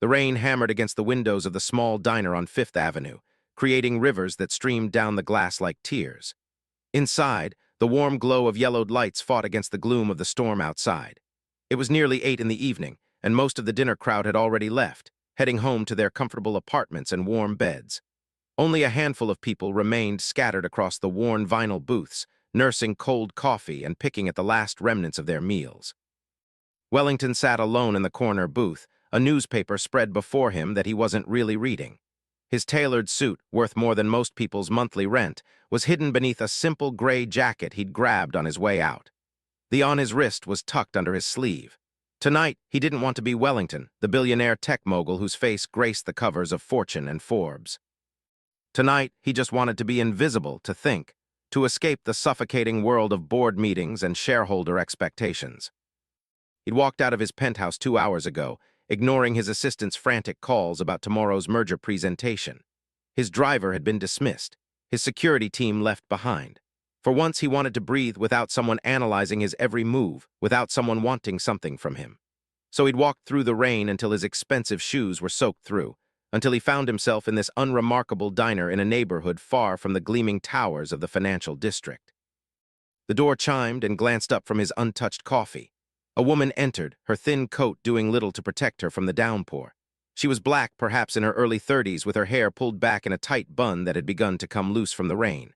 The rain hammered against the windows of the small diner on Fifth Avenue, creating rivers that streamed down the glass like tears. Inside, the warm glow of yellowed lights fought against the gloom of the storm outside. It was nearly 8 in the evening, and most of the dinner crowd had already left, heading home to their comfortable apartments and warm beds. Only a handful of people remained scattered across the worn vinyl booths, nursing cold coffee and picking at the last remnants of their meals. Wellington sat alone in the corner booth, a newspaper spread before him that he wasn't really reading. His tailored suit, worth more than most people's monthly rent, was hidden beneath a simple gray jacket he'd grabbed on his way out. The on his wrist was tucked under his sleeve. Tonight, he didn't want to be Wellington, the billionaire tech mogul whose face graced the covers of Fortune and Forbes. Tonight, he just wanted to be invisible, to think, to escape the suffocating world of board meetings and shareholder expectations. He'd walked out of his penthouse 2 hours ago, ignoring his assistant's frantic calls about tomorrow's merger presentation. His driver had been dismissed, his security team left behind. For once, he wanted to breathe without someone analyzing his every move, without someone wanting something from him. So he'd walked through the rain until his expensive shoes were soaked through, until he found himself in this unremarkable diner in a neighborhood far from the gleaming towers of the financial district. The door chimed and glanced up from his untouched coffee. A woman entered, her thin coat doing little to protect her from the downpour. She was black, perhaps in her early 30s, with her hair pulled back in a tight bun that had begun to come loose from the rain.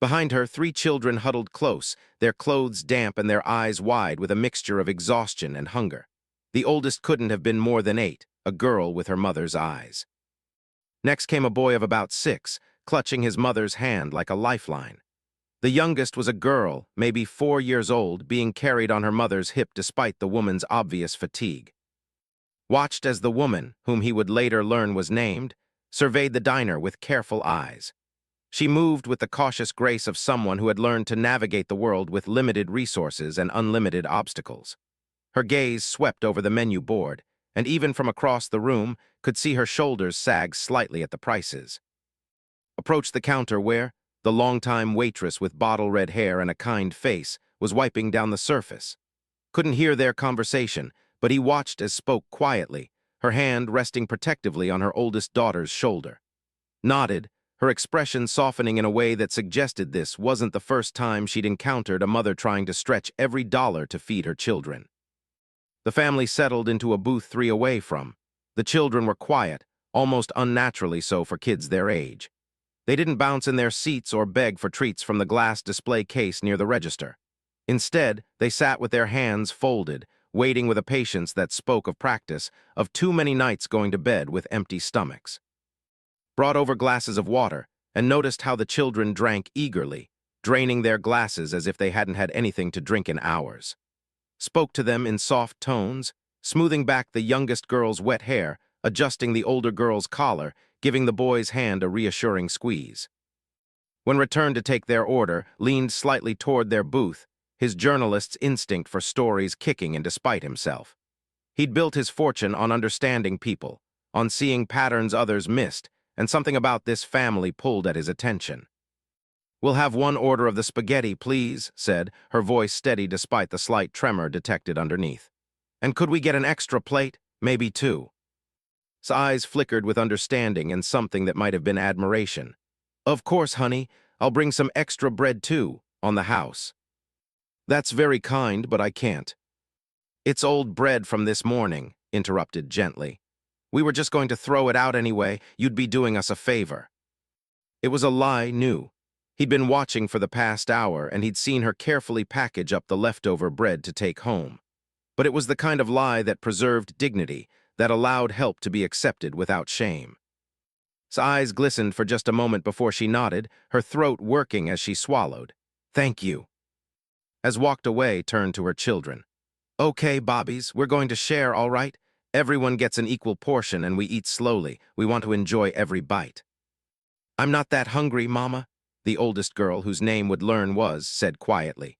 Behind her, 3 children huddled close, their clothes damp and their eyes wide with a mixture of exhaustion and hunger. The oldest couldn't have been more than 8, a girl with her mother's eyes. Next came a boy of about 6, clutching his mother's hand like a lifeline. The youngest was a girl, maybe 4 years old, being carried on her mother's hip despite the woman's obvious fatigue. Watched as the woman, whom he would later learn was named, surveyed the diner with careful eyes. She moved with the cautious grace of someone who had learned to navigate the world with limited resources and unlimited obstacles. Her gaze swept over the menu board, and even from across the room could see her shoulders sag slightly at the prices. Approached the counter where the longtime waitress with bottle-red hair and a kind face was wiping down the surface. Couldn't hear their conversation, but he watched as spoke quietly, her hand resting protectively on her oldest daughter's shoulder. Nodded, her expression softening in a way that suggested this wasn't the first time she'd encountered a mother trying to stretch every dollar to feed her children. The family settled into a booth 3 away from. The children were quiet, almost unnaturally so for kids their age. They didn't bounce in their seats or beg for treats from the glass display case near the register. Instead, they sat with their hands folded, waiting with a patience that spoke of practice, of too many nights going to bed with empty stomachs. Brought over glasses of water, and noticed how the children drank eagerly, draining their glasses as if they hadn't had anything to drink in hours. Spoke to them in soft tones, smoothing back the youngest girl's wet hair, adjusting the older girl's collar, giving the boy's hand a reassuring squeeze. When returned to take their order, leaned slightly toward their booth, his journalist's instinct for stories kicking in despite himself. He'd built his fortune on understanding people, on seeing patterns others missed, and something about this family pulled at his attention. "We'll have 1 order of the spaghetti, please," said, her voice steady despite the slight tremor detected underneath. "And could we get an extra plate? Maybe 2. His eyes flickered with understanding and something that might have been admiration. "Of course, honey. I'll bring some extra bread, too, on the house." "That's very kind, but I can't." "It's old bread from this morning," interrupted gently. "We were just going to throw it out anyway. You'd be doing us a favor." It was a lie, new. He'd been watching for the past hour, and he'd seen her carefully package up the leftover bread to take home. But it was the kind of lie that preserved dignity, that allowed help to be accepted without shame. His eyes glistened for just a moment before she nodded, her throat working as she swallowed. "Thank you." As walked away, turned to her children. "Okay, Bobbies, we're going to share, all right? Everyone gets an equal portion and we eat slowly. We want to enjoy every bite." "I'm not that hungry, Mama," the oldest girl, whose name would learn was, said quietly.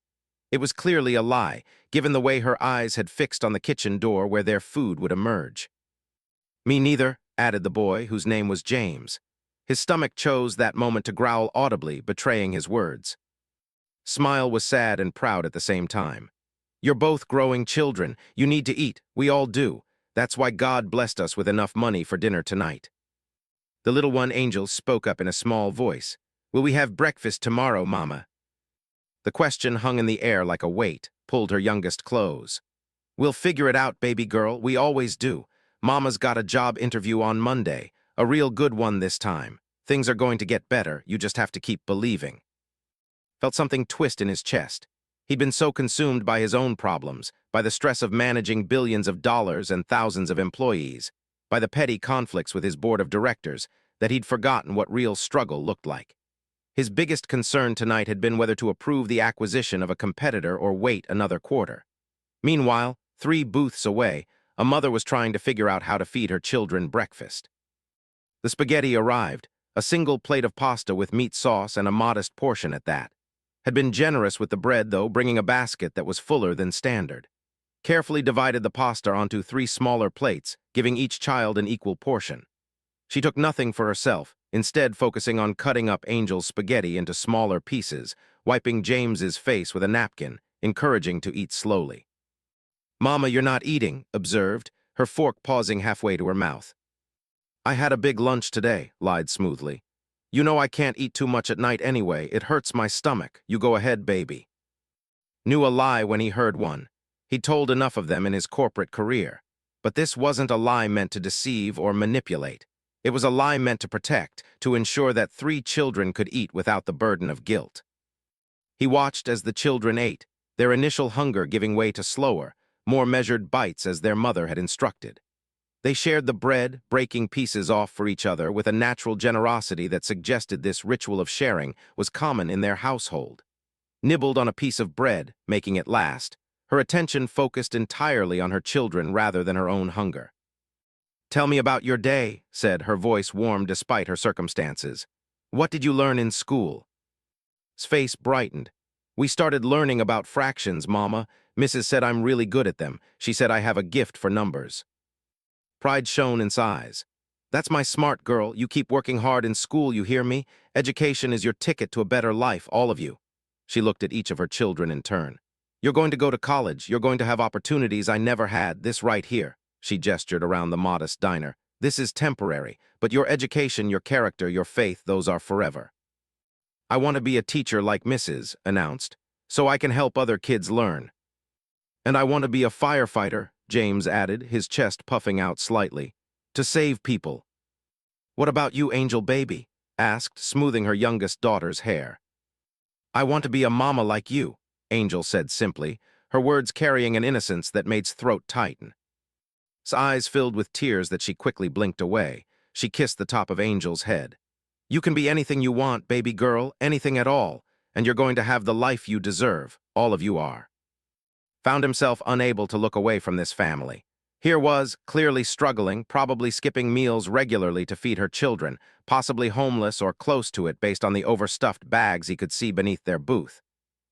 It was clearly a lie, given the way her eyes had fixed on the kitchen door where their food would emerge. "Me neither," added the boy, whose name was James. His stomach chose that moment to growl audibly, betraying his words. Smile was sad and proud at the same time. "You're both growing children. You need to eat. We all do. That's why God blessed us with enough money for dinner tonight. The little one Angel spoke up in a small voice. Will we have breakfast tomorrow, Mama? The question hung in the air like a weight, pulled her youngest close. We'll figure it out, baby girl, we always do. Mama's got a job interview on Monday, a real good one this time. Things are going to get better, you just have to keep believing. Felt something twist in his chest. He'd been so consumed by his own problems, by the stress of managing billions of dollars and thousands of employees, by the petty conflicts with his board of directors, that he'd forgotten what real struggle looked like. His biggest concern tonight had been whether to approve the acquisition of a competitor or wait another quarter. Meanwhile, 3 booths away, a mother was trying to figure out how to feed her children breakfast. The spaghetti arrived, a single plate of pasta with meat sauce and a modest portion at that. Had been generous with the bread, though, bringing a basket that was fuller than standard. Carefully divided the pasta onto 3 smaller plates, giving each child an equal portion. She took nothing for herself, instead focusing on cutting up Angel's spaghetti into smaller pieces, wiping James's face with a napkin, encouraging to eat slowly. Mama, you're not eating, observed, her fork pausing halfway to her mouth. I had a big lunch today, lied smoothly. You know I can't eat too much at night anyway, it hurts my stomach. You go ahead, baby. Knew a lie when he heard one. He'd told enough of them in his corporate career. But this wasn't a lie meant to deceive or manipulate. It was a lie meant to protect, to ensure that 3 children could eat without the burden of guilt. He watched as the children ate, their initial hunger giving way to slower, more measured bites as their mother had instructed. They shared the bread, breaking pieces off for each other with a natural generosity that suggested this ritual of sharing was common in their household. Nibbled on a piece of bread, making it last, her attention focused entirely on her children rather than her own hunger. Tell me about your day, said, her voice warm despite her circumstances. What did you learn in school? His face brightened. We started learning about fractions, Mama. Mrs. said I'm really good at them. She said I have a gift for numbers. Pride shone in his eyes. That's my smart girl. You keep working hard in school, you hear me? Education is your ticket to a better life, all of you. She looked at each of her children in turn. You're going to go to college. You're going to have opportunities I never had, this right here. She gestured around the modest diner. This is temporary, but your education, your character, your faith, those are forever. I want to be a teacher like Mrs. announced, so I can help other kids learn. And I want to be a firefighter, James added, his chest puffing out slightly, to save people. What about you, Angel baby? Asked, smoothing her youngest daughter's hair. I want to be a mama like you, Angel said simply, her words carrying an innocence that made his throat tighten. His eyes filled with tears that she quickly blinked away. She kissed the top of Angel's head. You can be anything you want, baby girl, anything at all, and you're going to have the life you deserve, all of you are. Found himself unable to look away from this family. Here was, clearly struggling, probably skipping meals regularly to feed her children, possibly homeless or close to it based on the overstuffed bags he could see beneath their booth.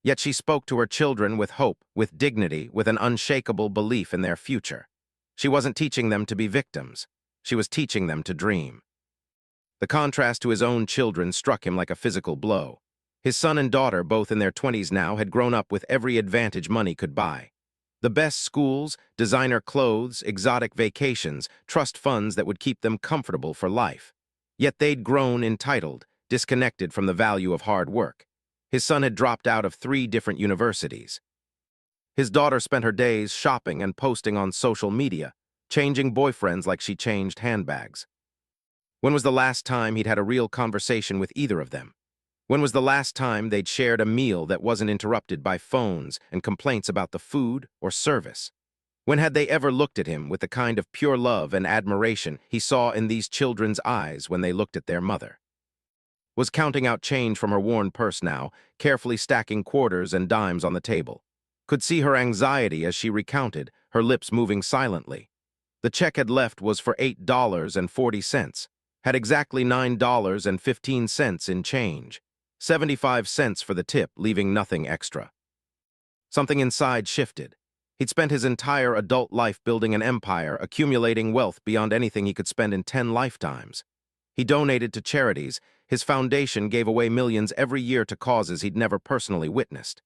Yet she spoke to her children with hope, with dignity, with an unshakable belief in their future. She wasn't teaching them to be victims. She was teaching them to dream. The contrast to his own children struck him like a physical blow. His son and daughter, both in their 20s now, had grown up with every advantage money could buy. The best schools, designer clothes, exotic vacations, trust funds that would keep them comfortable for life. Yet they'd grown entitled, disconnected from the value of hard work. His son had dropped out of 3 different universities. His daughter spent her days shopping and posting on social media, changing boyfriends like she changed handbags. When was the last time he'd had a real conversation with either of them? When was the last time they'd shared a meal that wasn't interrupted by phones and complaints about the food or service? When had they ever looked at him with the kind of pure love and admiration he saw in these children's eyes when they looked at their mother? Was counting out change from her worn purse now, carefully stacking quarters and dimes on the table. Could see her anxiety as she recounted, her lips moving silently. The check had left was for $8.40, had exactly $9.15 in change, 75 cents for the tip, leaving nothing extra. Something inside shifted. He'd spent his entire adult life building an empire, accumulating wealth beyond anything he could spend in 10 lifetimes. He donated to charities. His foundation gave away millions every year to causes he'd never personally witnessed.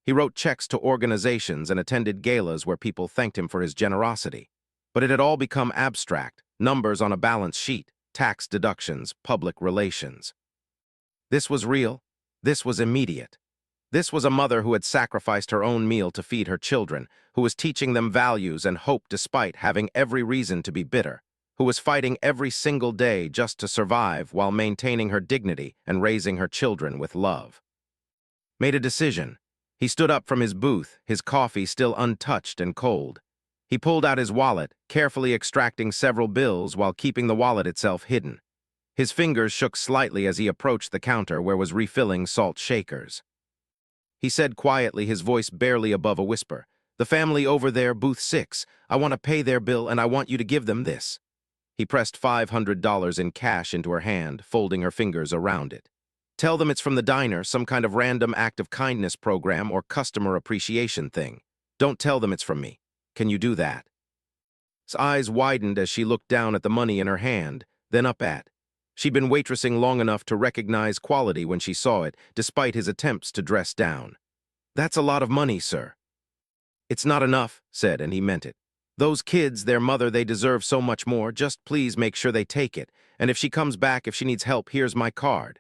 He wrote checks to organizations and attended galas where people thanked him for his generosity. But it had all become abstract, numbers on a balance sheet, tax deductions, public relations. This was real. This was immediate. This was a mother who had sacrificed her own meal to feed her children, who was teaching them values and hope despite having every reason to be bitter, who was fighting every single day just to survive while maintaining her dignity and raising her children with love. Made a decision. He stood up from his booth, his coffee still untouched and cold. He pulled out his wallet, carefully extracting several bills while keeping the wallet itself hidden. His fingers shook slightly as he approached the counter where was refilling salt shakers. He said quietly, his voice barely above a whisper, "The family over there, booth 6, I want to pay their bill and I want you to give them this." He pressed $500 in cash into her hand, folding her fingers around it. "Tell them it's from the diner, some kind of random act of kindness program or customer appreciation thing. Don't tell them it's from me. Can you do that?" His eyes widened as she looked down at the money in her hand, then up at. She'd been waitressing long enough to recognize quality when she saw it, despite his attempts to dress down. "That's a lot of money, sir." "It's not enough," said, and he meant it. "Those kids, their mother, they deserve so much more. Just please make sure they take it. And if she comes back, if she needs help, here's my card."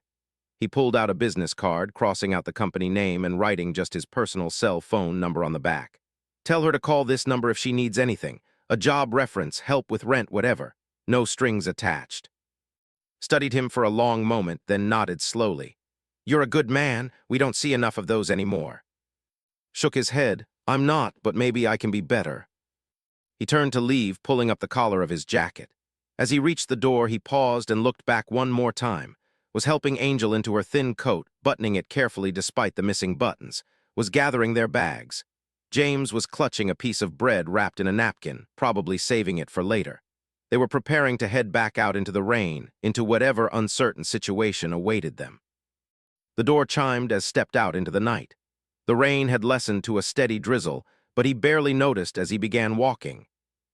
He pulled out a business card, crossing out the company name and writing just his personal cell phone number on the back. "Tell her to call this number if she needs anything. A job reference, help with rent, whatever. No strings attached." Studied him for a long moment, then nodded slowly. "You're a good man. We don't see enough of those anymore." Shook his head. "I'm not, but maybe I can be better." He turned to leave, pulling up the collar of his jacket. As he reached the door, he paused and looked back one more time, was helping Angel into her thin coat, buttoning it carefully despite the missing buttons, was gathering their bags. James was clutching a piece of bread wrapped in a napkin, probably saving it for later. They were preparing to head back out into the rain, into whatever uncertain situation awaited them. The door chimed as stepped out into the night. The rain had lessened to a steady drizzle, but he barely noticed as he began walking.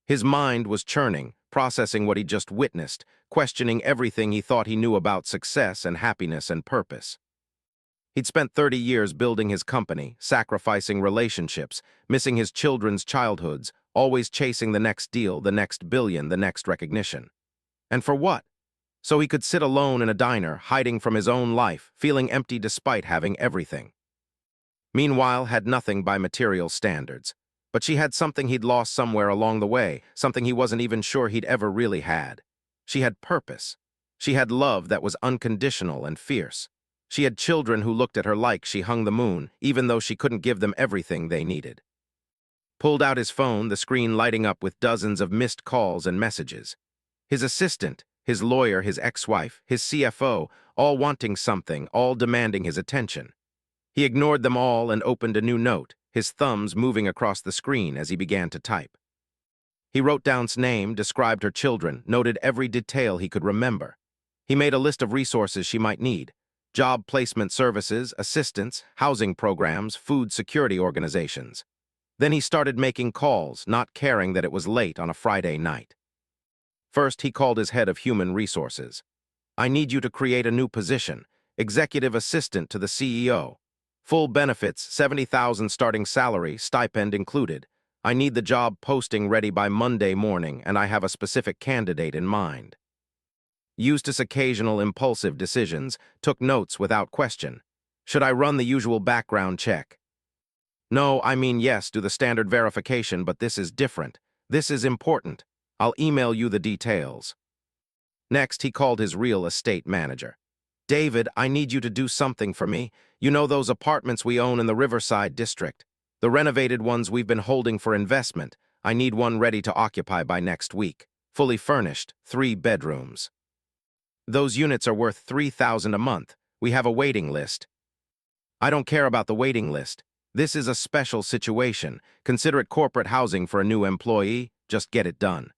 His mind was churning, processing what he'd just witnessed, questioning everything he thought he knew about success and happiness and purpose. He'd spent 30 years building his company, sacrificing relationships, missing his children's childhoods, always chasing the next deal, the next billion, the next recognition. And for what? So he could sit alone in a diner, hiding from his own life, feeling empty despite having everything. Meanwhile, had nothing by material standards. But she had something he'd lost somewhere along the way, something he wasn't even sure he'd ever really had. She had purpose. She had love that was unconditional and fierce. She had children who looked at her like she hung the moon, even though she couldn't give them everything they needed. Pulled out his phone, the screen lighting up with dozens of missed calls and messages. His assistant, his lawyer, his ex-wife, his CFO, all wanting something, all demanding his attention. He ignored them all and opened a new note, his thumbs moving across the screen as he began to type. He wrote down's name, described her children, noted every detail he could remember. He made a list of resources she might need: job placement services, assistance, housing programs, food security organizations. Then he started making calls, not caring that it was late on a Friday night. First, he called his head of human resources. "I need you to create a new position, executive assistant to the CEO. Full benefits, $70,000 starting salary, stipend included. I need the job posting ready by Monday morning, and I have a specific candidate in mind." Used his occasional impulsive decisions, took notes without question. "Should I run the usual background check?" "No, I mean yes, do the standard verification, but this is different. This is important. I'll email you the details." Next, he called his real estate manager. "David, I need you to do something for me. You know those apartments we own in the Riverside district? The renovated ones we've been holding for investment. I need one ready to occupy by next week. Fully furnished, 3 bedrooms. Those units are worth $3,000 a month. We have a waiting list." "I don't care about the waiting list. This is a special situation. Consider it corporate housing for a new employee. Just get it done."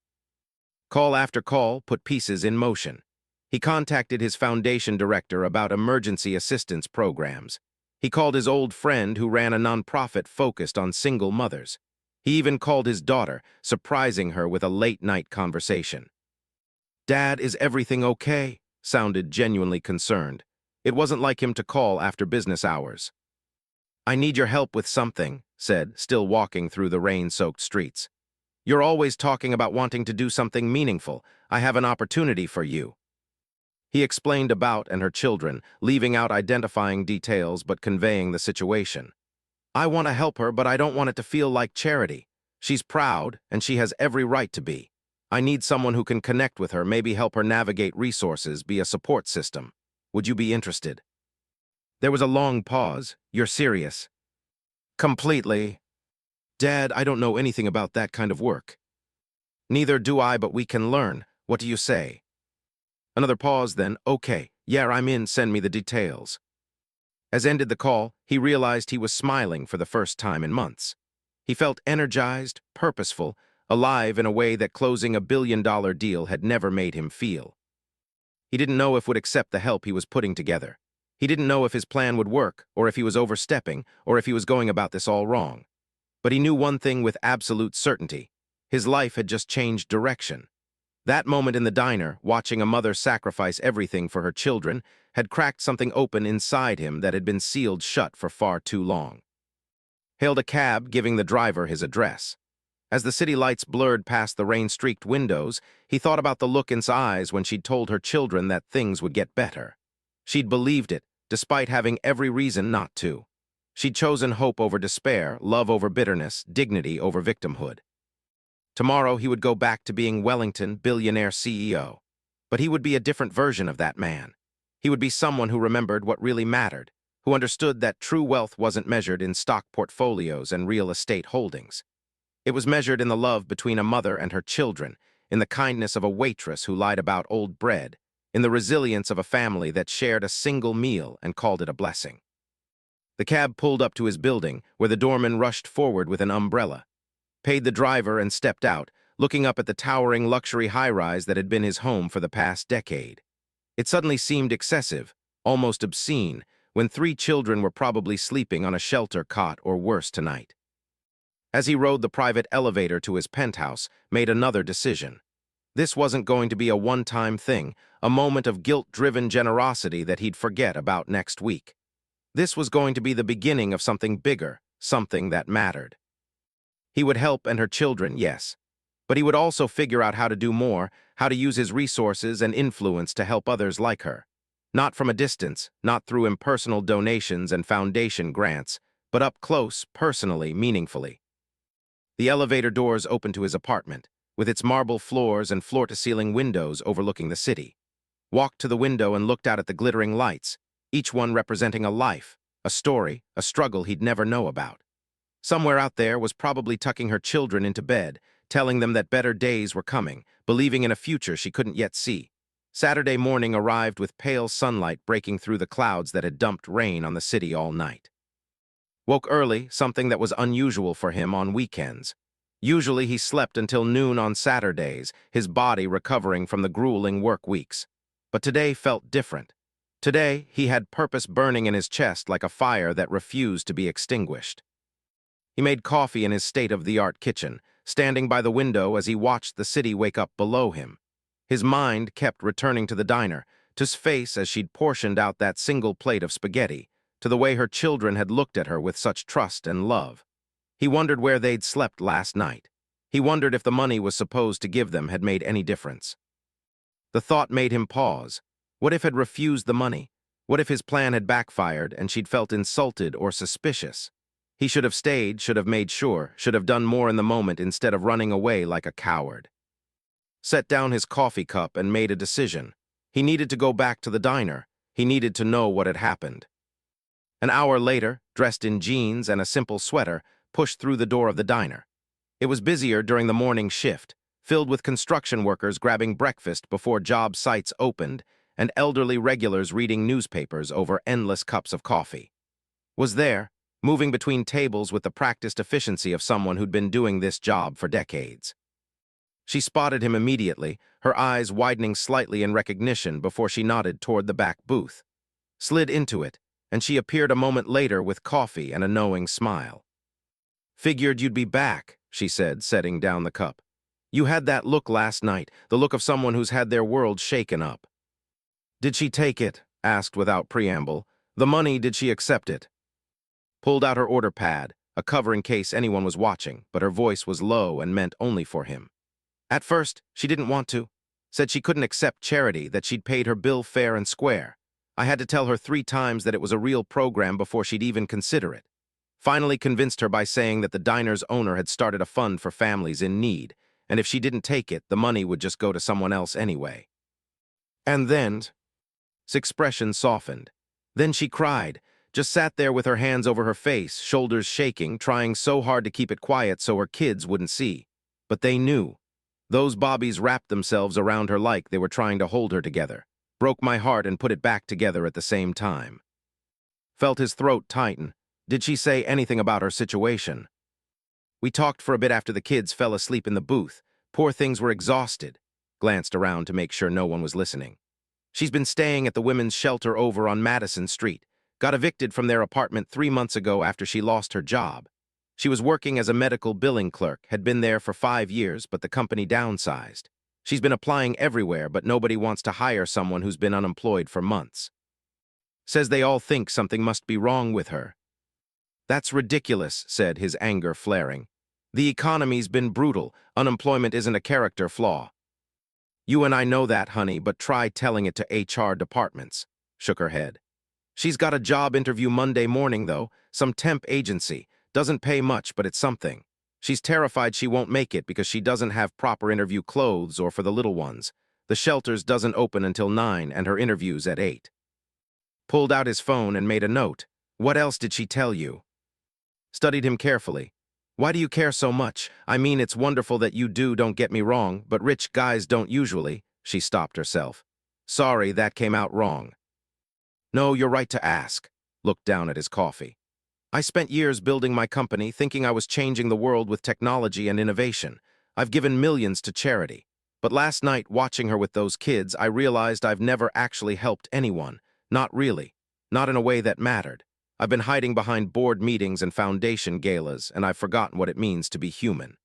Call after call put pieces in motion. He contacted his foundation director about emergency assistance programs. He called his old friend who ran a nonprofit focused on single mothers. He even called his daughter, surprising her with a late-night conversation. "Dad, is everything okay?" sounded genuinely concerned. It wasn't like him to call after business hours. "I need your help with something," said, still walking through the rain-soaked streets. You're always talking about wanting to do something meaningful. I have an opportunity for you. He explained about and her children, leaving out identifying details but conveying the situation. I want to help her, but I don't want it to feel like charity. She's proud, and she has every right to be. I need someone who can connect with her, maybe help her navigate resources, be a support system. Would you be interested? There was a long pause. You're serious? Completely. Dad, I don't know anything about that kind of work. Neither do I, but we can learn. What do you say? Another pause, then, okay, yeah, I'm in, send me the details. As ended the call, he realized he was smiling for the first time in months. He felt energized, purposeful, alive in a way that closing $1 billion deal had never made him feel. He didn't know if would accept the help he was putting together. He didn't know if his plan would work, or if he was overstepping, or if he was going about this all wrong. But he knew one thing with absolute certainty. His life had just changed direction. That moment in the diner, watching a mother sacrifice everything for her children, had cracked something open inside him that had been sealed shut for far too long. Hailed a cab, giving the driver his address. As the city lights blurred past the rain-streaked windows, he thought about the look in his eyes when she'd told her children that things would get better. She'd believed it, despite having every reason not to. She'd chosen hope over despair, love over bitterness, dignity over victimhood. Tomorrow he would go back to being Wellington, billionaire CEO. But he would be a different version of that man. He would be someone who remembered what really mattered, who understood that true wealth wasn't measured in stock portfolios and real estate holdings. It was measured in the love between a mother and her children, in the kindness of a waitress who lied about old bread, in the resilience of a family that shared a single meal and called it a blessing. The cab pulled up to his building, where the doorman rushed forward with an umbrella, paid the driver and stepped out, looking up at the towering luxury high-rise that had been his home for the past decade. It suddenly seemed excessive, almost obscene, when 3 children were probably sleeping on a shelter cot or worse tonight. As he rode the private elevator to his penthouse, made another decision. This wasn't going to be a one-time thing, a moment of guilt-driven generosity that he'd forget about next week. This was going to be the beginning of something bigger, something that mattered. He would help and her children, yes. But he would also figure out how to do more, how to use his resources and influence to help others like her. Not from a distance, not through impersonal donations and foundation grants, but up close, personally, meaningfully. The elevator doors opened to his apartment, with its marble floors and floor-to-ceiling windows overlooking the city. Walked to the window and looked out at the glittering lights, each one representing a life, a story, a struggle he'd never know about. Somewhere out there was probably tucking her children into bed, telling them that better days were coming, believing in a future she couldn't yet see. Saturday morning arrived with pale sunlight breaking through the clouds that had dumped rain on the city all night. Woke early, something that was unusual for him on weekends. Usually he slept until noon on Saturdays, his body recovering from the grueling work weeks. But today felt different. Today, he had purpose burning in his chest like a fire that refused to be extinguished. He made coffee in his state-of-the-art kitchen, standing by the window as he watched the city wake up below him. His mind kept returning to the diner, to his face as she'd portioned out that single plate of spaghetti, to the way her children had looked at her with such trust and love. He wondered where they'd slept last night. He wondered if the money was supposed to give them had made any difference. The thought made him pause. What if had refused the money? What if his plan had backfired and she'd felt insulted or suspicious? He should have stayed, should have made sure, should have done more in the moment instead of running away like a coward. Set down his coffee cup and made a decision. He needed to go back to the diner. He needed to know what had happened. An hour later, dressed in jeans and a simple sweater, pushed through the door of the diner. It was busier during the morning shift, filled with construction workers grabbing breakfast before job sites opened, and elderly regulars reading newspapers over endless cups of coffee. Was there, moving between tables with the practiced efficiency of someone who'd been doing this job for decades. She spotted him immediately, her eyes widening slightly in recognition before she nodded toward the back booth. Slid into it, and she appeared a moment later with coffee and a knowing smile. "Figured you'd be back," she said, setting down the cup. "You had that look last night, the look of someone who's had their world shaken up." "Did she take it?" asked without preamble. "The money, did she accept it?" Pulled out her order pad, a cover in case anyone was watching, but her voice was low and meant only for him. At first, she didn't want to. Said she couldn't accept charity, that she'd paid her bill fair and square. I had to tell her 3 times that it was a real program before she'd even consider it. Finally convinced her by saying that the diner's owner had started a fund for families in need, and if she didn't take it, the money would just go to someone else anyway. And then, his expression softened. Then she cried, just sat there with her hands over her face, shoulders shaking, trying so hard to keep it quiet so her kids wouldn't see. But they knew. Those bobbies wrapped themselves around her like they were trying to hold her together, broke my heart and put it back together at the same time. Felt his throat tighten. Did she say anything about her situation? We talked for a bit after the kids fell asleep in the booth. Poor things were exhausted. Glanced around to make sure no one was listening. She's been staying at the women's shelter over on Madison Street. Got evicted from their apartment 3 months ago after she lost her job. She was working as a medical billing clerk, had been there for 5 years, but the company downsized. She's been applying everywhere, but nobody wants to hire someone who's been unemployed for months. Says they all think something must be wrong with her. That's ridiculous, said, his anger flaring. The economy's been brutal. Unemployment isn't a character flaw. You and I know that, honey, but try telling it to HR departments. Shook her head. She's got a job interview Monday morning, though, some temp agency. Doesn't pay much, but it's something. She's terrified she won't make it because she doesn't have proper interview clothes or for the little ones. The shelters doesn't open until 9 and her interview's at 8. Pulled out his phone and made a note. What else did she tell you? Studied him carefully. Why do you care so much? I mean, it's wonderful that you do, don't get me wrong, but rich guys don't usually. She stopped herself. Sorry, that came out wrong. No, you're right to ask. Looked down at his coffee. I spent years building my company, thinking I was changing the world with technology and innovation. I've given millions to charity. But last night, watching her with those kids, I realized I've never actually helped anyone. Not really. Not in a way that mattered. I've been hiding behind board meetings and foundation galas, and I've forgotten what it means to be human.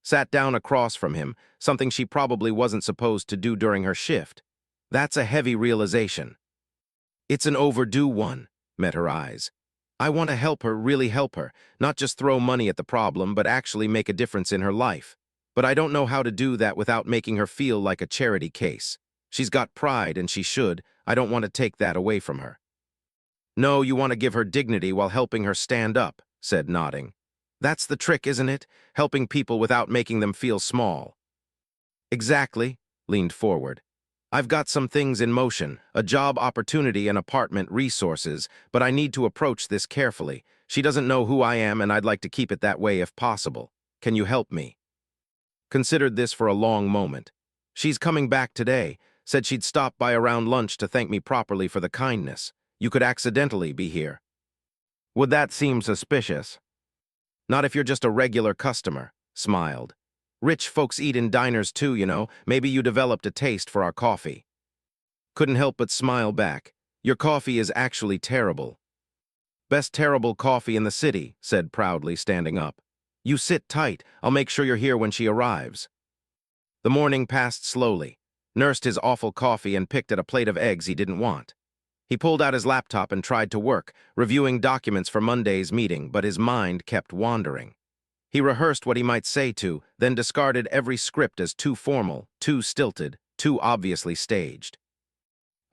Sat down across from him, something she probably wasn't supposed to do during her shift. That's a heavy realization. It's an overdue one, met her eyes. I want to help her, really help her, not just throw money at the problem, but actually make a difference in her life. But I don't know how to do that without making her feel like a charity case. She's got pride, and she should. I don't want to take that away from her. No, you want to give her dignity while helping her stand up, said, nodding. That's the trick, isn't it? Helping people without making them feel small. Exactly, leaned forward. I've got some things in motion, a job opportunity and apartment resources, but I need to approach this carefully. She doesn't know who I am, and I'd like to keep it that way if possible. Can you help me? Considered this for a long moment. She's coming back today. Said she'd stop by around lunch to thank me properly for the kindness. You could accidentally be here. Would that seem suspicious? Not if you're just a regular customer, smiled. Rich folks eat in diners too, you know. Maybe you developed a taste for our coffee. Couldn't help but smile back. Your coffee is actually terrible. Best terrible coffee in the city, said proudly, standing up. You sit tight. I'll make sure you're here when she arrives. The morning passed slowly. Nursed his awful coffee and picked at a plate of eggs he didn't want. He pulled out his laptop and tried to work, reviewing documents for Monday's meeting, but his mind kept wandering. He rehearsed what he might say to, then discarded every script as too formal, too stilted, too obviously staged.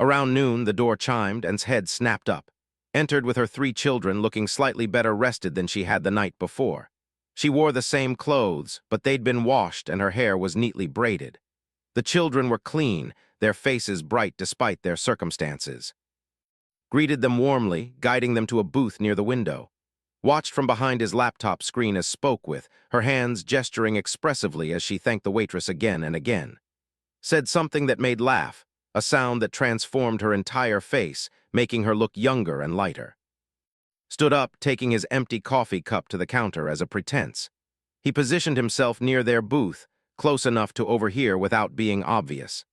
Around noon, the door chimed and his head snapped up. Entered with her 3 children, looking slightly better rested than she had the night before. She wore the same clothes, but they'd been washed and her hair was neatly braided. The children were clean, their faces bright despite their circumstances. Greeted them warmly, guiding them to a booth near the window. Watched from behind his laptop screen as spoke with, her hands gesturing expressively as she thanked the waitress again and again. Said something that made laugh, a sound that transformed her entire face, making her look younger and lighter. Stood up, taking his empty coffee cup to the counter as a pretense. He positioned himself near their booth, close enough to overhear without being obvious.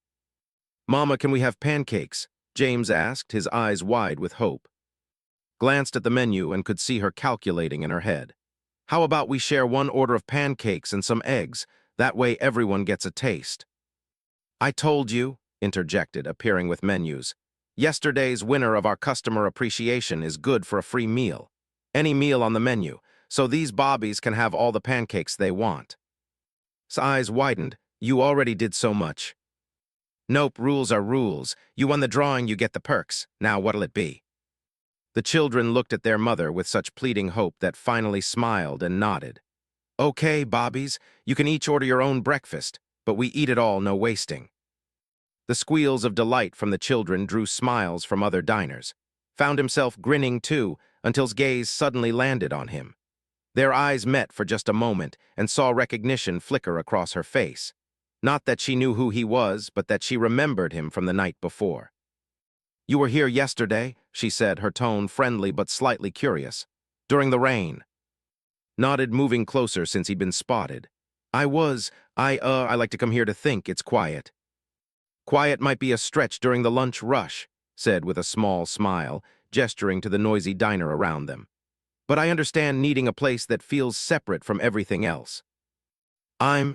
Mama, can we have pancakes? James asked, his eyes wide with hope. Glanced at the menu and could see her calculating in her head. How about we share 1 order of pancakes and some eggs? That way everyone gets a taste. I told you, interjected, appearing with menus. Yesterday's winner of our customer appreciation is good for a free meal. Any meal on the menu. so these bobbies can have all the pancakes they want. His eyes widened. You already did so much. Nope, rules are rules. You won the drawing, you get the perks. Now what'll it be? The children looked at their mother with such pleading hope that finally smiled and nodded. Okay, bobbies, you can each order your own breakfast, but we eat it all, no wasting. The squeals of delight from the children drew smiles from other diners. Found himself grinning too, until his gaze suddenly landed on him. Their eyes met for just a moment and saw recognition flicker across her face. Not that she knew who he was, but that she remembered him from the night before. You were here yesterday, she said, her tone friendly but slightly curious. During the rain. Nodded, moving closer since he'd been spotted. I like to come here to think. It's quiet. Quiet might be a stretch during the lunch rush, said with a small smile, gesturing to the noisy diner around them. But I understand needing a place that feels separate from everything else.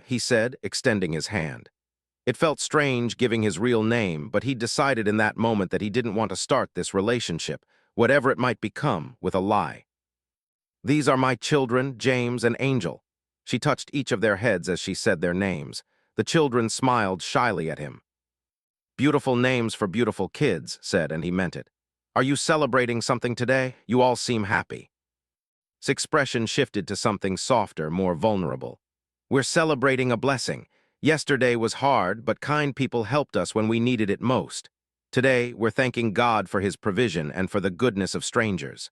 He said, extending his hand. It felt strange giving his real name, but he'd decided in that moment that he didn't want to start this relationship, whatever it might become, with a lie. These are my children, James and Angel. She touched each of their heads as she said their names. The children smiled shyly at him. Beautiful names for beautiful kids, said, and he meant it. Are you celebrating something today? You all seem happy. His expression shifted to something softer, more vulnerable. We're celebrating a blessing. Yesterday was hard, but kind people helped us when we needed it most. Today, we're thanking God for his provision and for the goodness of strangers.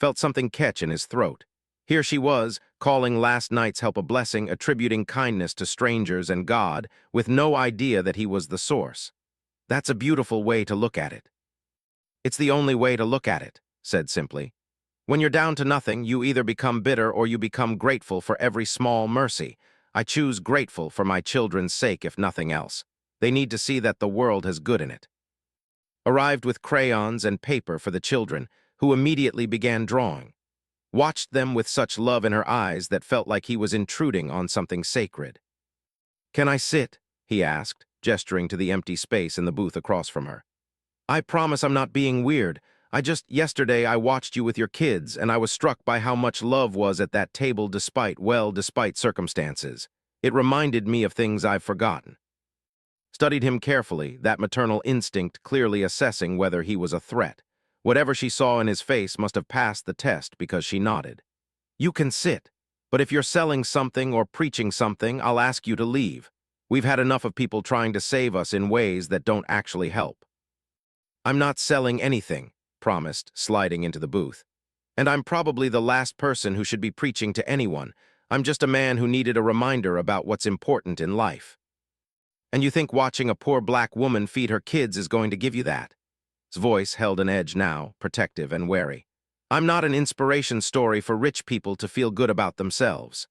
Felt something catch in his throat. Here she was, calling last night's help a blessing, attributing kindness to strangers and God, with no idea that he was the source. That's a beautiful way to look at it. It's the only way to look at it, said simply. When you're down to nothing, you either become bitter or you become grateful for every small mercy. I choose grateful for my children's sake, if nothing else. They need to see that the world has good in it. Arrived with crayons and paper for the children, who immediately began drawing. Watched them with such love in her eyes that felt like he was intruding on something sacred. Can I sit? He asked, gesturing to the empty space in the booth across from her. I promise I'm not being weird. Yesterday I watched you with your kids, and I was struck by how much love was at that table despite circumstances. It reminded me of things I've forgotten. Studied him carefully, that maternal instinct clearly assessing whether he was a threat. Whatever she saw in his face must have passed the test because she nodded. You can sit, but if you're selling something or preaching something, I'll ask you to leave. We've had enough of people trying to save us in ways that don't actually help. I'm not selling anything, promised, sliding into the booth. And I'm probably the last person who should be preaching to anyone. I'm just a man who needed a reminder about what's important in life. And you think watching a poor black woman feed her kids is going to give you that? His voice held an edge now, protective and wary. I'm not an inspiration story for rich people to feel good about themselves.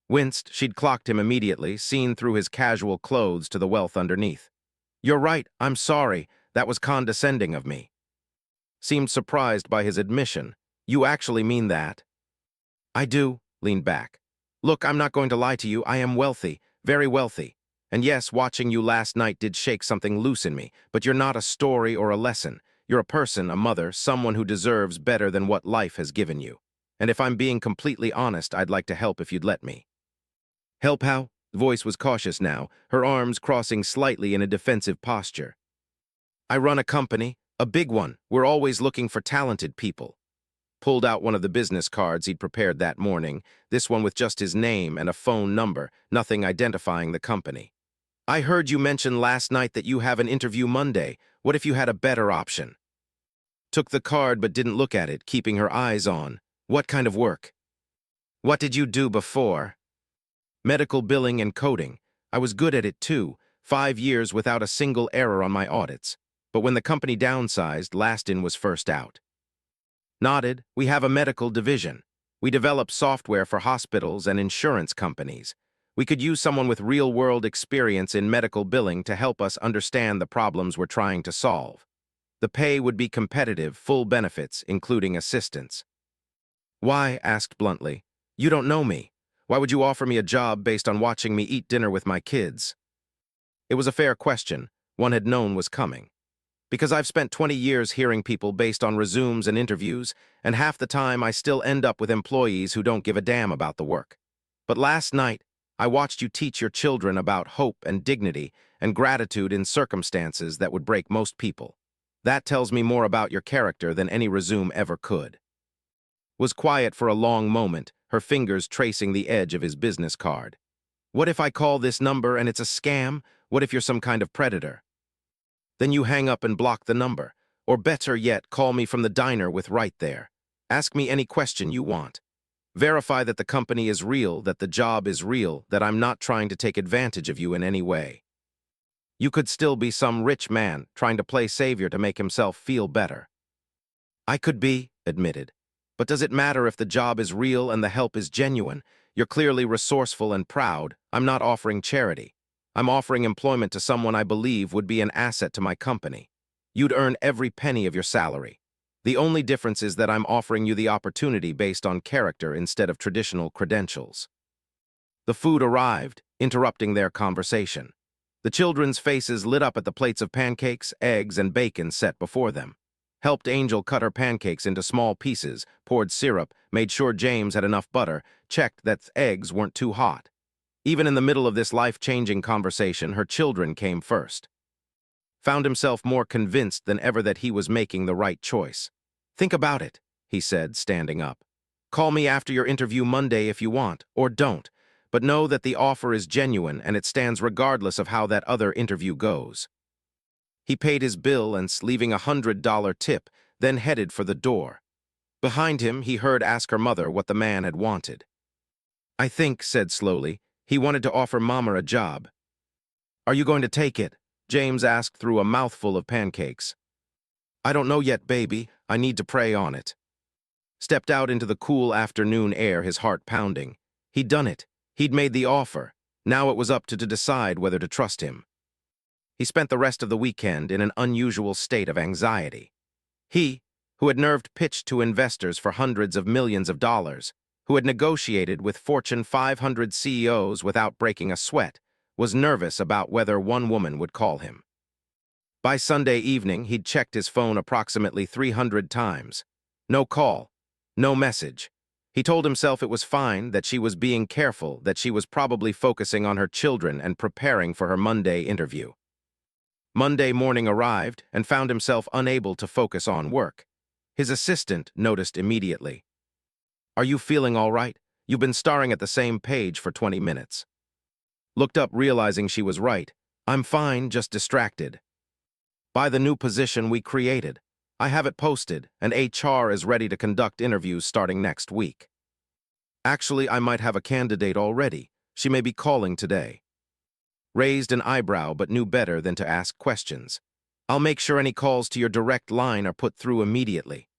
Winced, she'd clocked him immediately, seen through his casual clothes to the wealth underneath. You're right, I'm sorry, that was condescending of me. Seemed surprised by his admission. You actually mean that? I do, leaned back. Look, I'm not going to lie to you, I am wealthy, very wealthy. And yes, watching you last night did shake something loose in me, but you're not a story or a lesson. You're a person, a mother, someone who deserves better than what life has given you. And if I'm being completely honest, I'd like to help if you'd let me. Help how? The voice was cautious now, her arms crossing slightly in a defensive posture. I run a company, a big one. We're always looking for talented people. Pulled out one of the business cards he'd prepared that morning, this one with just his name and a phone number, nothing identifying the company. I heard you mention last night that you have an interview Monday. What if you had a better option? Took the card but didn't look at it, keeping her eyes on. What kind of work? What did you do before? Medical billing and coding. I was good at it too, 5 years without a single error on my audits. But when the company downsized, last in was first out. Nodded. We have a medical division. We develop software for hospitals and insurance companies. We could use someone with real-world experience in medical billing to help us understand the problems we're trying to solve. The pay would be competitive, full benefits, including assistance. Why? Asked bluntly. You don't know me. Why would you offer me a job based on watching me eat dinner with my kids? It was a fair question, one had known was coming. Because I've spent 20 years hearing people based on resumes and interviews, and half the time I still end up with employees who don't give a damn about the work. But last night, I watched you teach your children about hope and dignity and gratitude in circumstances that would break most people. That tells me more about your character than any resume ever could. Was quiet for a long moment, her fingers tracing the edge of his business card. What if I call this number and it's a scam? What if you're some kind of predator? Then you hang up and block the number. Or better yet, call me from the diner with right there. Ask me any question you want. Verify that the company is real, that the job is real, that I'm not trying to take advantage of you in any way. You could still be some rich man trying to play savior to make himself feel better. I could be, admitted. But does it matter if the job is real and the help is genuine? You're clearly resourceful and proud. I'm not offering charity. I'm offering employment to someone I believe would be an asset to my company. You'd earn every penny of your salary. The only difference is that I'm offering you the opportunity based on character instead of traditional credentials. The food arrived, interrupting their conversation. The children's faces lit up at the plates of pancakes, eggs, and bacon set before them. Helped Angel cut her pancakes into small pieces, poured syrup, made sure James had enough butter, checked that eggs weren't too hot. Even in the middle of this life-changing conversation, her children came first. Found himself more convinced than ever that he was making the right choice. Think about it, he said, standing up. Call me after your interview Monday if you want, or don't, but know that the offer is genuine and it stands regardless of how that other interview goes. He paid his bill and, leaving $100 tip, then headed for the door. Behind him, he heard ask her mother what the man had wanted. I think, said slowly, he wanted to offer Mama a job. Are you going to take it? James asked through a mouthful of pancakes. I don't know yet, baby. I need to pray on it. Stepped out into the cool afternoon air, his heart pounding. He'd done it. He'd made the offer. Now it was up to decide whether to trust him. He spent the rest of the weekend in an unusual state of anxiety. He, who had nerved pitched to investors for hundreds of millions of dollars, who had negotiated with Fortune 500 CEOs without breaking a sweat, was nervous about whether one woman would call him. By Sunday evening, he'd checked his phone approximately 300 times. No call, no message. He told himself it was fine, that she was being careful, that she was probably focusing on her children and preparing for her Monday interview. Monday morning arrived and found himself unable to focus on work. His assistant noticed immediately. Are you feeling all right? You've been staring at the same page for 20 minutes. Looked up, realizing she was right. I'm fine, just distracted. By the new position we created. I have it posted, and HR is ready to conduct interviews starting next week. Actually, I might have a candidate already. She may be calling today. Raised an eyebrow but knew better than to ask questions. I'll make sure any calls to your direct line are put through immediately.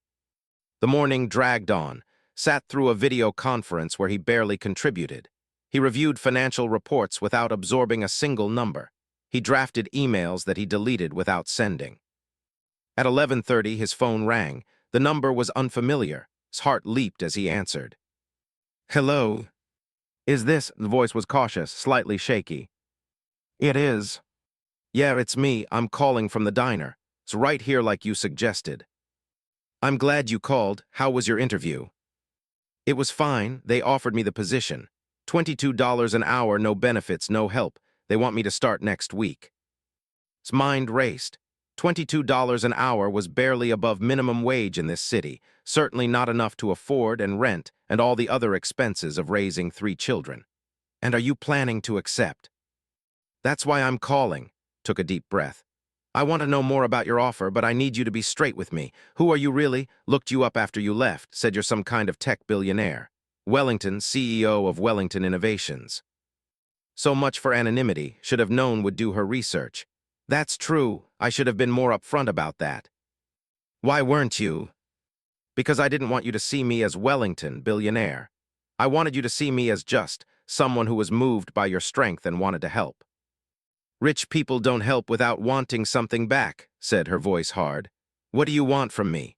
The morning dragged on. Sat through a video conference where he barely contributed. He reviewed financial reports without absorbing a single number. He drafted emails that he deleted without sending. At 11:30, his phone rang. The number was unfamiliar. His heart leaped as he answered. Hello? Is this? The voice was cautious, slightly shaky. It is. Yeah, it's me. I'm calling from the diner. It's right here like you suggested. I'm glad you called. How was your interview? It was fine. They offered me the position. $22 an hour, no benefits, no help. They want me to start next week. His mind raced. $22 an hour was barely above minimum wage in this city, certainly not enough to afford and rent and all the other expenses of raising 3 children. And are you planning to accept? That's why I'm calling. Took a deep breath. I want to know more about your offer, but I need you to be straight with me. Who are you really? Looked you up after you left, said you're some kind of tech billionaire. Wellington, CEO of Wellington Innovations. So much for anonymity. Should have known would do her research. That's true. I should have been more upfront about that. Why weren't you? Because I didn't want you to see me as Wellington, billionaire. I wanted you to see me as just someone who was moved by your strength and wanted to help. Rich people don't help without wanting something back, said her voice hard. What do you want from me?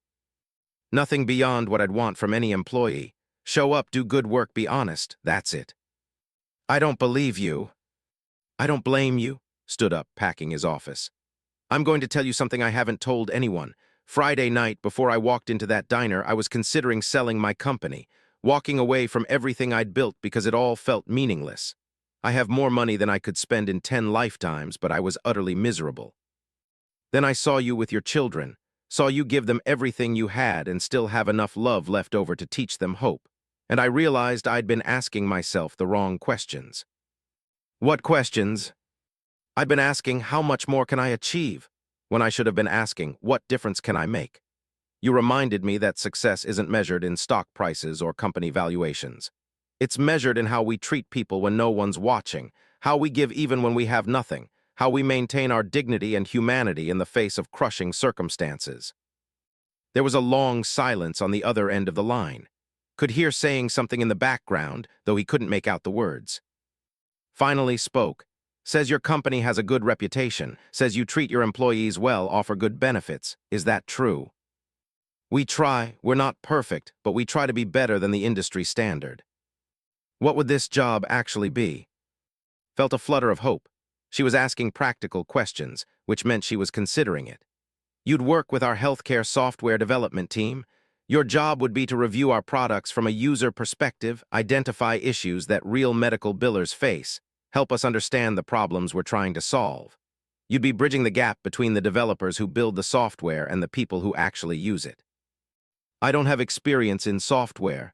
Nothing beyond what I'd want from any employee. Show up, do good work, be honest, that's it. I don't believe you. I don't blame you, stood up, packing his office. I'm going to tell you something I haven't told anyone. Friday night, before I walked into that diner, I was considering selling my company, walking away from everything I'd built because it all felt meaningless. I have more money than I could spend in 10 lifetimes, but I was utterly miserable. Then I saw you with your children, saw you give them everything you had and still have enough love left over to teach them hope. And I realized I'd been asking myself the wrong questions. What questions? I'd been asking, how much more can I achieve? When I should have been asking, what difference can I make? You reminded me that success isn't measured in stock prices or company valuations. It's measured in how we treat people when no one's watching, how we give even when we have nothing, how we maintain our dignity and humanity in the face of crushing circumstances. There was a long silence on the other end of the line. Could hear saying something in the background, though he couldn't make out the words. Finally spoke. Says your company has a good reputation, says you treat your employees well, offer good benefits. Is that true? We try. We're not perfect, but we try to be better than the industry standard. What would this job actually be? Felt a flutter of hope. She was asking practical questions, which meant she was considering it. You'd work with our healthcare software development team. Your job would be to review our products from a user perspective, identify issues that real medical billers face, help us understand the problems we're trying to solve. You'd be bridging the gap between the developers who build the software and the people who actually use it. I don't have experience in software.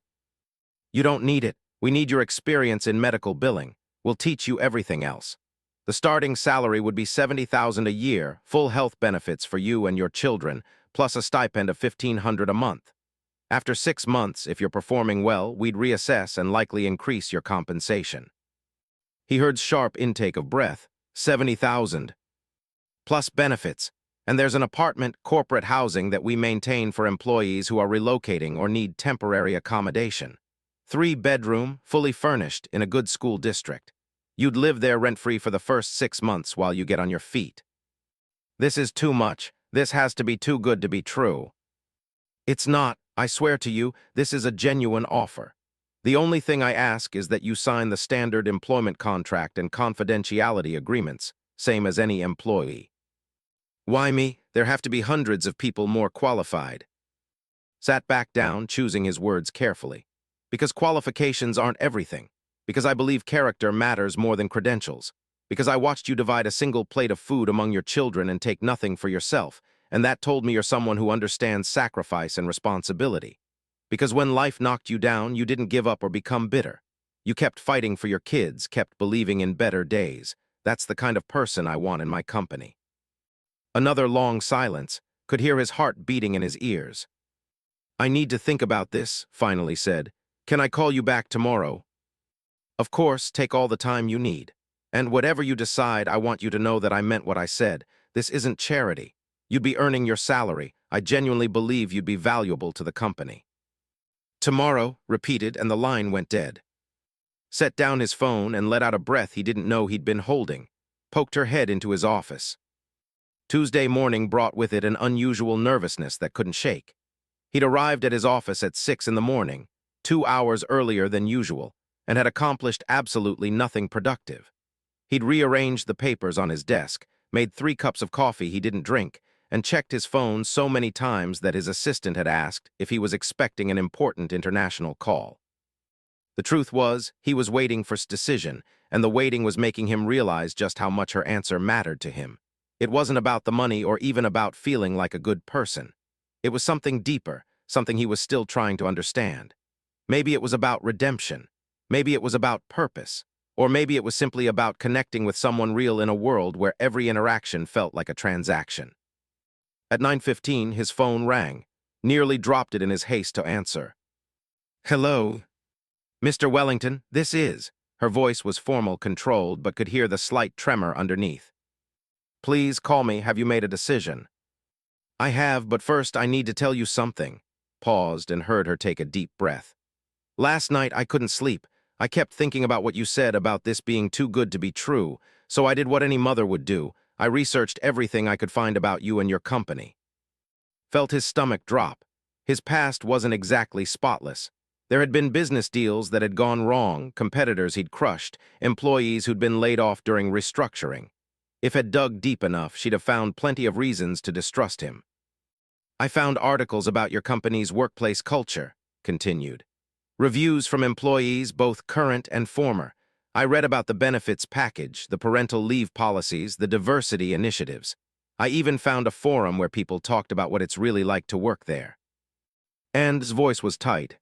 You don't need it. We need your experience in medical billing. We'll teach you everything else. The starting salary would be $70,000 a year, full health benefits for you and your children, plus a stipend of $1,500 a month. After 6 months, if you're performing well, we'd reassess and likely increase your compensation. He heard sharp intake of breath. 70,000. Plus benefits. And there's an apartment, corporate housing that we maintain for employees who are relocating or need temporary accommodation. 3-bedroom, fully furnished, in a good school district. You'd live there rent-free for the first 6 months while you get on your feet. This is too much. This has to be too good to be true. It's not. I swear to you, this is a genuine offer. The only thing I ask is that you sign the standard employment contract and confidentiality agreements, same as any employee. Why me? There have to be hundreds of people more qualified. Sat back down, choosing his words carefully. Because qualifications aren't everything. Because I believe character matters more than credentials. Because I watched you divide a single plate of food among your children and take nothing for yourself, and that told me you're someone who understands sacrifice and responsibility. Because when life knocked you down, you didn't give up or become bitter. You kept fighting for your kids, kept believing in better days. That's the kind of person I want in my company. Another long silence, could hear his heart beating in his ears. I need to think about this, finally said. Can I call you back tomorrow? Of course, take all the time you need. And whatever you decide, I want you to know that I meant what I said. This isn't charity. You'd be earning your salary. I genuinely believe you'd be valuable to the company. Tomorrow, repeated, and the line went dead. Set down his phone and let out a breath he didn't know he'd been holding. Poked her head into his office. Tuesday morning brought with it an unusual nervousness that couldn't shake. He'd arrived at his office at 6 in the morning, 2 hours earlier than usual, and had accomplished absolutely nothing productive. He'd rearranged the papers on his desk, made 3 cups of coffee he didn't drink, and checked his phone so many times that his assistant had asked if he was expecting an important international call. The truth was, he was waiting for decision, and the waiting was making him realize just how much her answer mattered to him. It wasn't about the money or even about feeling like a good person. It was something deeper, something he was still trying to understand. Maybe it was about redemption. Maybe it was about purpose. Or maybe it was simply about connecting with someone real in a world where every interaction felt like a transaction. At 9:15, his phone rang. Nearly dropped it in his haste to answer. Hello? Mr. Wellington, this is. Her voice was formal, controlled, but could hear the slight tremor underneath. Please call me. Have you made a decision? I have, but first I need to tell you something. Paused and heard her take a deep breath. Last night I couldn't sleep. I kept thinking about what you said about this being too good to be true, so I did what any mother would do. I researched everything I could find about you and your company. Felt his stomach drop. His past wasn't exactly spotless. There had been business deals that had gone wrong, competitors he'd crushed, employees who'd been laid off during restructuring. If had dug deep enough, she'd have found plenty of reasons to distrust him. I found articles about your company's workplace culture, continued. Reviews from employees, both current and former. I read about the benefits package, the parental leave policies, the diversity initiatives. I even found a forum where people talked about what it's really like to work there. And's voice was tight.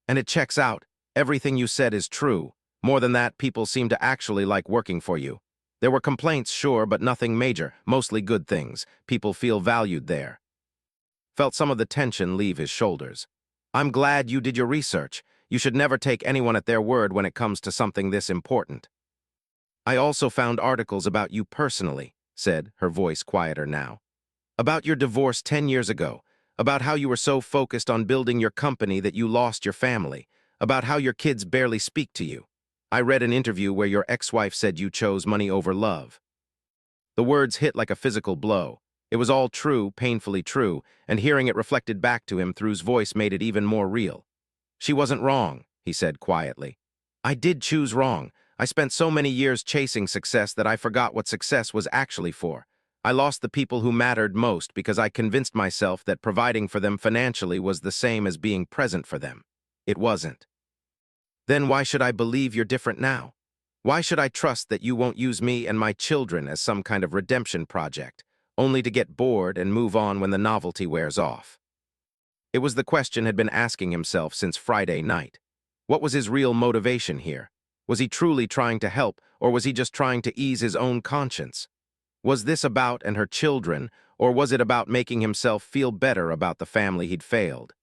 And it checks out. Everything you said is true. More than that, people seem to actually like working for you. There were complaints, sure, but nothing major, mostly good things. People feel valued there. Felt some of the tension leave his shoulders. I'm glad you did your research. You should never take anyone at their word when it comes to something this important. I also found articles about you personally, said, her voice quieter now. About your divorce 10 years ago, about how you were so focused on building your company that you lost your family, about how your kids barely speak to you. I read an interview where your ex-wife said you chose money over love. The words hit like a physical blow. It was all true, painfully true, and hearing it reflected back to him through his voice made it even more real. She wasn't wrong, he said quietly. I did choose wrong. I spent so many years chasing success that I forgot what success was actually for. I lost the people who mattered most because I convinced myself that providing for them financially was the same as being present for them. It wasn't. Then why should I believe you're different now? Why should I trust that you won't use me and my children as some kind of redemption project, only to get bored and move on when the novelty wears off? It was the question had been asking himself since Friday night. What was his real motivation here? Was he truly trying to help, or was he just trying to ease his own conscience? Was this about and her children, or was it about making himself feel better about the family he'd failed?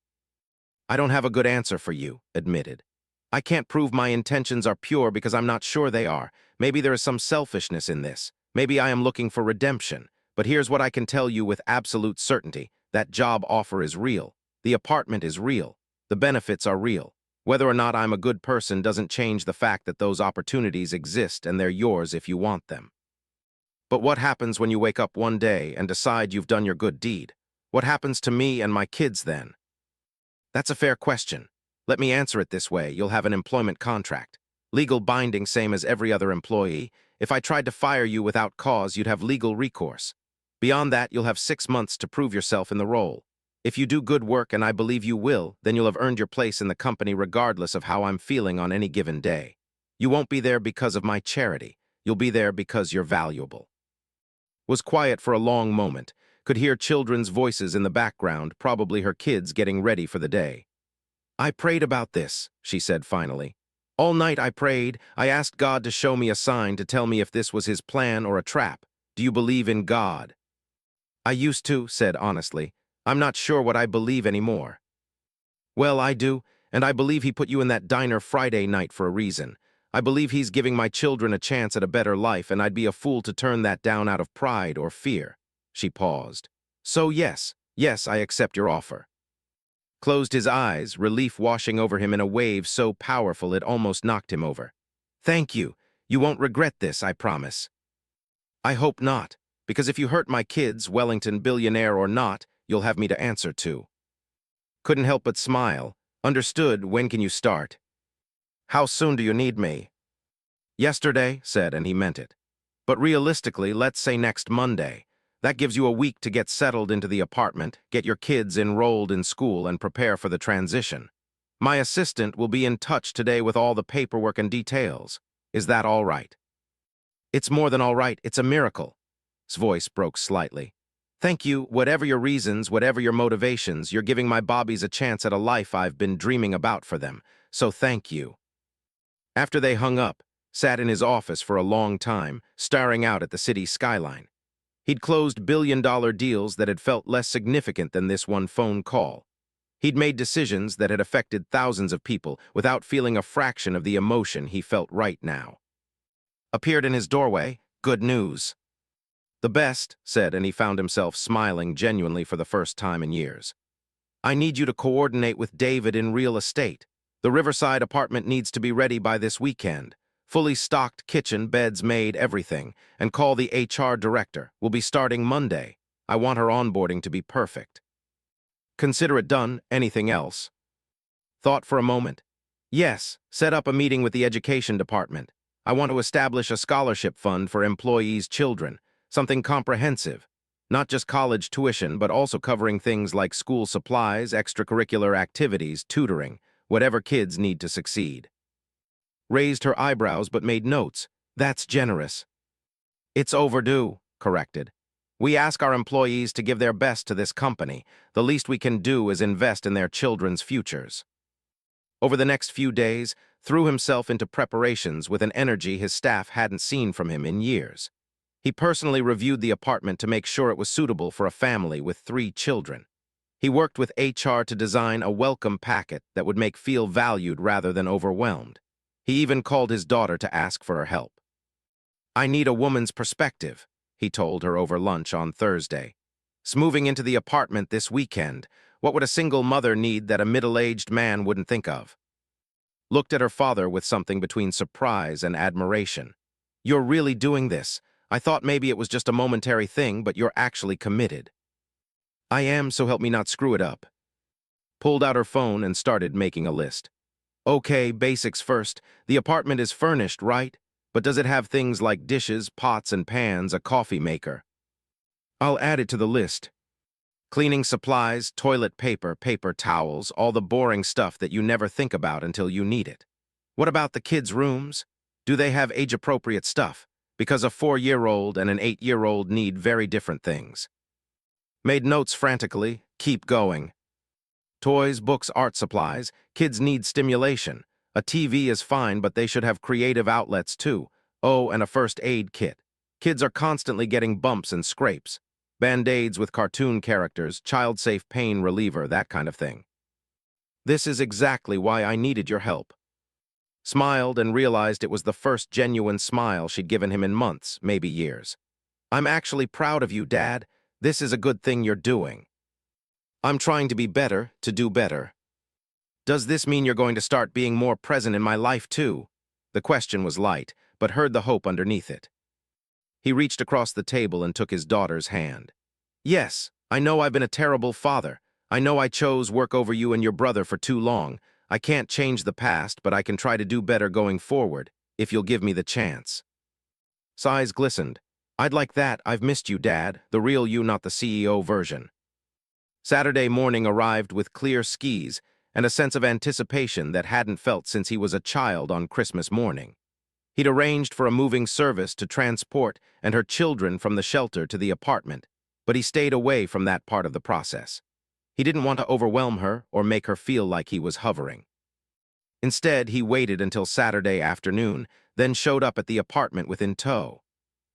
I don't have a good answer for you, admitted. I can't prove my intentions are pure because I'm not sure they are. Maybe there is some selfishness in this. Maybe I am looking for redemption. But here's what I can tell you with absolute certainty. That job offer is real. The apartment is real. The benefits are real. Whether or not I'm a good person doesn't change the fact that those opportunities exist and they're yours if you want them. But what happens when you wake up one day and decide you've done your good deed? What happens to me and my kids then? That's a fair question. Let me answer it this way. You'll have an employment contract. Legal binding, same as every other employee. If I tried to fire you without cause, you'd have legal recourse. Beyond that, you'll have 6 months to prove yourself in the role. If you do good work, and I believe you will, then you'll have earned your place in the company regardless of how I'm feeling on any given day. You won't be there because of my charity. You'll be there because you're valuable. Was quiet for a long moment, could hear children's voices in the background, probably her kids getting ready for the day. I prayed about this, she said finally. All night I prayed. I asked God to show me a sign to tell me if this was his plan or a trap. Do you believe in God? I used to, said honestly. I'm not sure what I believe anymore. Well, I do, and I believe he put you in that diner Friday night for a reason. I believe he's giving my children a chance at a better life, and I'd be a fool to turn that down out of pride or fear. She paused. So yes, I accept your offer. Closed his eyes, relief washing over him in a wave so powerful it almost knocked him over. Thank you. You won't regret this, I promise. I hope not, because if you hurt my kids, Wellington billionaire or not, you'll have me to answer to. Couldn't help but smile. Understood. When can you start? How soon do you need me? Yesterday, said, and he meant it. But realistically, let's say next Monday. That gives you a week to get settled into the apartment, get your kids enrolled in school, and prepare for the transition. My assistant will be in touch today with all the paperwork and details. Is that all right? It's more than all right. It's a miracle. His voice broke slightly. Thank you. Whatever your reasons, whatever your motivations, you're giving my Bobbies a chance at a life I've been dreaming about for them. So thank you. After they hung up, sat in his office for a long time, staring out at the city skyline. He'd closed billion-dollar deals that had felt less significant than this one phone call. He'd made decisions that had affected thousands of people without feeling a fraction of the emotion he felt right now. Appeared in his doorway, good news. The best, said, and he found himself smiling genuinely for the first time in years. I need you to coordinate with David in real estate. The Riverside apartment needs to be ready by this weekend. Fully stocked kitchen, beds, maid, everything. And call the HR director. We'll be starting Monday. I want her onboarding to be perfect. Consider it done. Anything else? Thought for a moment. Yes, set up a meeting with the education department. I want to establish a scholarship fund for employees' children, something comprehensive. Not just college tuition, but also covering things like school supplies, extracurricular activities, tutoring, whatever kids need to succeed. Raised her eyebrows but made notes. That's generous. It's overdue, corrected. We ask our employees to give their best to this company. The least we can do is invest in their children's futures. Over the next few days, threw himself into preparations with an energy his staff hadn't seen from him in years. He personally reviewed the apartment to make sure it was suitable for a family with 3 children. He worked with HR to design a welcome packet that would make feel valued rather than overwhelmed. He even called his daughter to ask for her help. I need a woman's perspective, he told her over lunch on Thursday. Moving into the apartment this weekend, what would a single mother need that a middle-aged man wouldn't think of? Looked at her father with something between surprise and admiration. You're really doing this? I thought maybe it was just a momentary thing, but you're actually committed. I am, so help me not screw it up. Pulled out her phone and started making a list. Okay, basics first. The apartment is furnished, right? But does it have things like dishes, pots and pans, a coffee maker? I'll add it to the list. Cleaning supplies, toilet paper, paper towels, all the boring stuff that you never think about until you need it. What about the kids' rooms? Do they have age-appropriate stuff? Because a 4-year-old and an 8-year-old need very different things. Made notes frantically. Keep going. Toys, books, art supplies. Kids need stimulation. A TV is fine, but they should have creative outlets too. Oh, and a first aid kit. Kids are constantly getting bumps and scrapes. Band-aids with cartoon characters, child-safe pain reliever, that kind of thing. This is exactly why I needed your help. Smiled and realized it was the first genuine smile she'd given him in months, maybe years. I'm actually proud of you, Dad. This is a good thing you're doing. I'm trying to be better, to do better. Does this mean you're going to start being more present in my life too? The question was light, but heard the hope underneath it. He reached across the table and took his daughter's hand. Yes, I know I've been a terrible father. I know I chose work over you and your brother for too long. I can't change the past, but I can try to do better going forward, if you'll give me the chance. Eyes glistened. I'd like that. I've missed you, Dad. The real you, not the CEO version. Saturday morning arrived with clear skies and a sense of anticipation that hadn't felt since he was a child on Christmas morning. He'd arranged for a moving service to transport and her children from the shelter to the apartment, but he stayed away from that part of the process. He didn't want to overwhelm her or make her feel like he was hovering. Instead, he waited until Saturday afternoon, then showed up at the apartment within tow.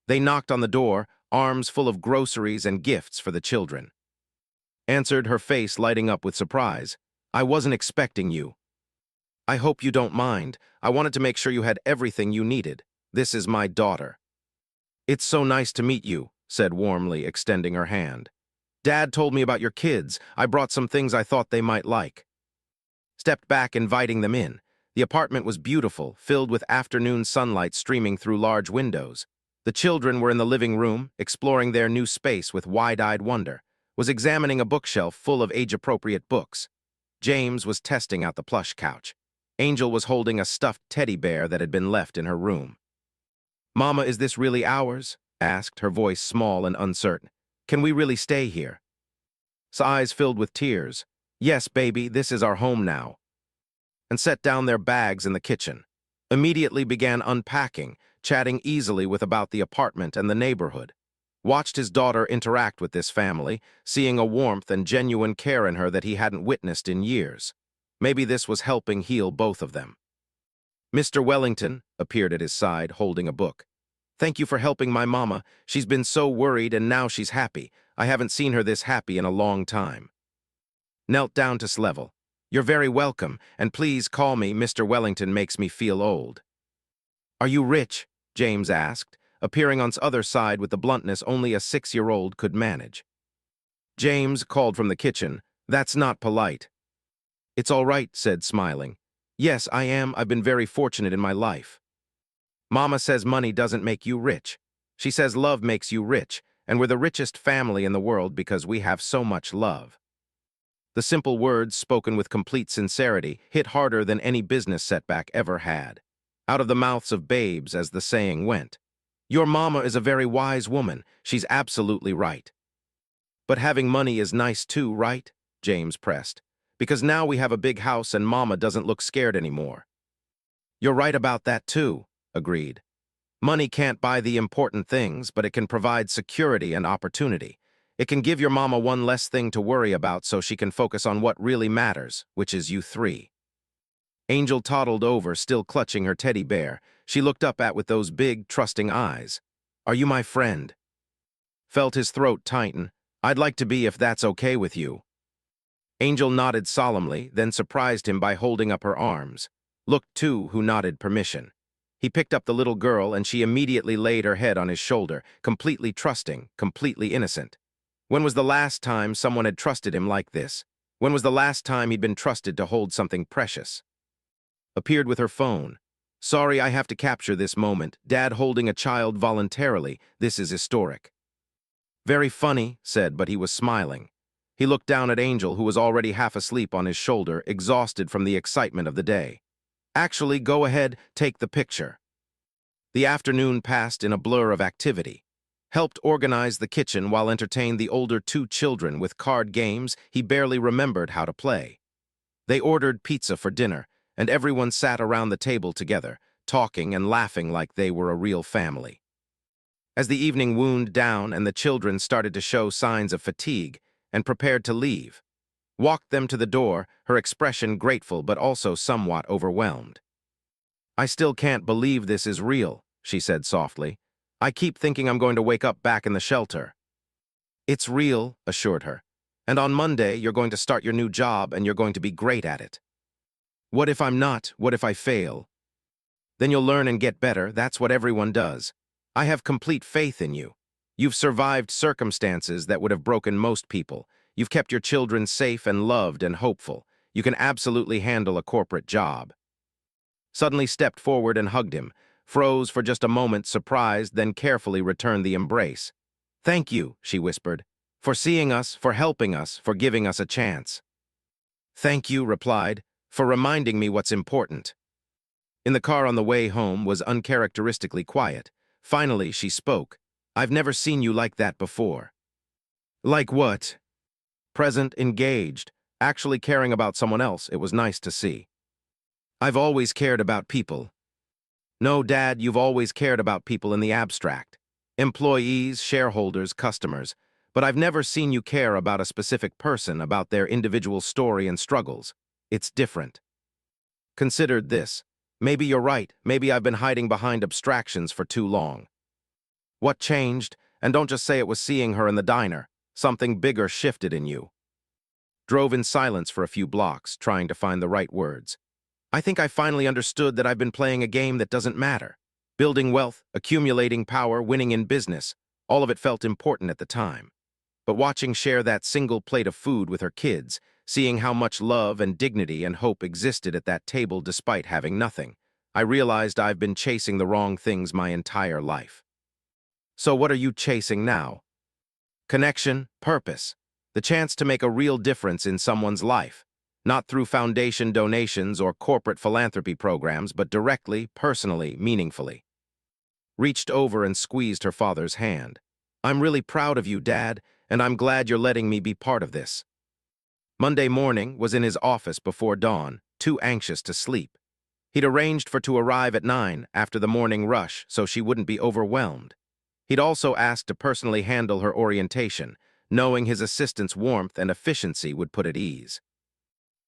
They knocked on the door, arms full of groceries and gifts for the children. Answered, her face lighting up with surprise. I wasn't expecting you. I hope you don't mind. I wanted to make sure you had everything you needed. This is my daughter. It's so nice to meet you, said warmly, extending her hand. Dad told me about your kids. I brought some things I thought they might like. Stepped back, inviting them in. The apartment was beautiful, filled with afternoon sunlight streaming through large windows. The children were in the living room, exploring their new space with wide-eyed wonder, was examining a bookshelf full of age-appropriate books. James was testing out the plush couch. Angel was holding a stuffed teddy bear that had been left in her room. Mama, is this really ours? Asked, her voice small and uncertain. Can we really stay here? Eyes filled with tears. Yes, baby, this is our home now. And set down their bags in the kitchen. Immediately began unpacking, chatting easily with about the apartment and the neighborhood. Watched his daughter interact with this family, seeing a warmth and genuine care in her that he hadn't witnessed in years. Maybe this was helping heal both of them. Mr. Wellington appeared at his side, holding a book. Thank you for helping my mama. She's been so worried and now she's happy. I haven't seen her this happy in a long time. Knelt down to Slevel. You're very welcome, and please call me Mr. Wellington. Makes me feel old. Are you rich? James asked, appearing on his other side with the bluntness only a 6-year-old could manage. James called from the kitchen. That's not polite. It's all right, said, smiling. Yes, I am. I've been very fortunate in my life. Mama says money doesn't make you rich. She says love makes you rich, and we're the richest family in the world because we have so much love. The simple words, spoken with complete sincerity, hit harder than any business setback ever had. out of the mouths of babes, as the saying went. Your mama is a very wise woman. She's absolutely right. But having money is nice too, right? James pressed. Because now we have a big house and mama doesn't look scared anymore. You're right about that too, agreed. Money can't buy the important things, but it can provide security and opportunity. It can give your mama one less thing to worry about so she can focus on what really matters, which is you three. Angel toddled over, still clutching her teddy bear. She looked up with those big, trusting eyes. Are you my friend? Felt his throat tighten. I'd like to be if that's okay with you. Angel nodded solemnly, then surprised him by holding up her arms. Looked too, who nodded permission. He picked up the little girl and she immediately laid her head on his shoulder, completely trusting, completely innocent. When was the last time someone had trusted him like this? When was the last time he'd been trusted to hold something precious? Appeared with her phone. Sorry, I have to capture this moment. Dad holding a child voluntarily. This is historic. Very funny, said, but he was smiling. He looked down at Angel, who was already half asleep on his shoulder, exhausted from the excitement of the day. Actually, go ahead, take the picture. The afternoon passed in a blur of activity. Helped organize the kitchen while entertained the older two children with card games he barely remembered how to play. They ordered pizza for dinner, and everyone sat around the table together, talking and laughing like they were a real family. As the evening wound down and the children started to show signs of fatigue and prepared to leave, walked them to the door, her expression grateful but also somewhat overwhelmed. I still can't believe this is real, she said softly. I keep thinking I'm going to wake up back in the shelter. It's real, assured her. And on Monday, you're going to start your new job and you're going to be great at it. What if I'm not? What if I fail? Then you'll learn and get better. That's what everyone does. I have complete faith in you. You've survived circumstances that would have broken most people. You've kept your children safe and loved and hopeful. You can absolutely handle a corporate job. Suddenly stepped forward and hugged him, froze for just a moment, surprised, then carefully returned the embrace. Thank you, she whispered, for seeing us, for helping us, for giving us a chance. Thank you, replied, for reminding me what's important. In the car on the way home was uncharacteristically quiet. Finally, she spoke. I've never seen you like that before. Like what? Present, engaged, actually caring about someone else. It was nice to see. I've always cared about people. No, Dad, you've always cared about people in the abstract. Employees, shareholders, customers. But I've never seen you care about a specific person, about their individual story and struggles. It's different. Considered this. Maybe you're right. Maybe I've been hiding behind abstractions for too long. What changed? And don't just say it was seeing her in the diner. Something bigger shifted in you. Drove in silence for a few blocks, trying to find the right words. I think I finally understood that I've been playing a game that doesn't matter. Building wealth, accumulating power, winning in business. All of it felt important at the time. But watching share that single plate of food with her kids, seeing how much love and dignity and hope existed at that table despite having nothing, I realized I've been chasing the wrong things my entire life. So what are you chasing now? Connection, purpose, the chance to make a real difference in someone's life, not through foundation donations or corporate philanthropy programs, but directly, personally, meaningfully. Reached over and squeezed her father's hand. I'm really proud of you, Dad, and I'm glad you're letting me be part of this. Monday morning was in his office before dawn, too anxious to sleep. He'd arranged for to arrive at 9 after the morning rush so she wouldn't be overwhelmed. He'd also asked to personally handle her orientation, knowing his assistant's warmth and efficiency would put at ease.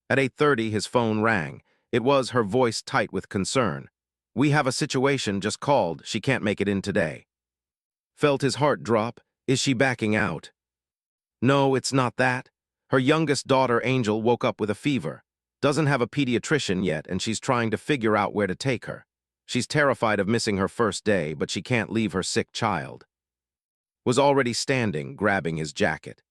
At 8:30, his phone rang. It was her voice tight with concern. We have a situation, just called. She can't make it in today. Felt his heart drop. Is she backing out? No, it's not that. Her youngest daughter, Angel, woke up with a fever. Doesn't have a pediatrician yet, and she's trying to figure out where to take her. She's terrified of missing her first day, but she can't leave her sick child. Was already standing, grabbing his jacket.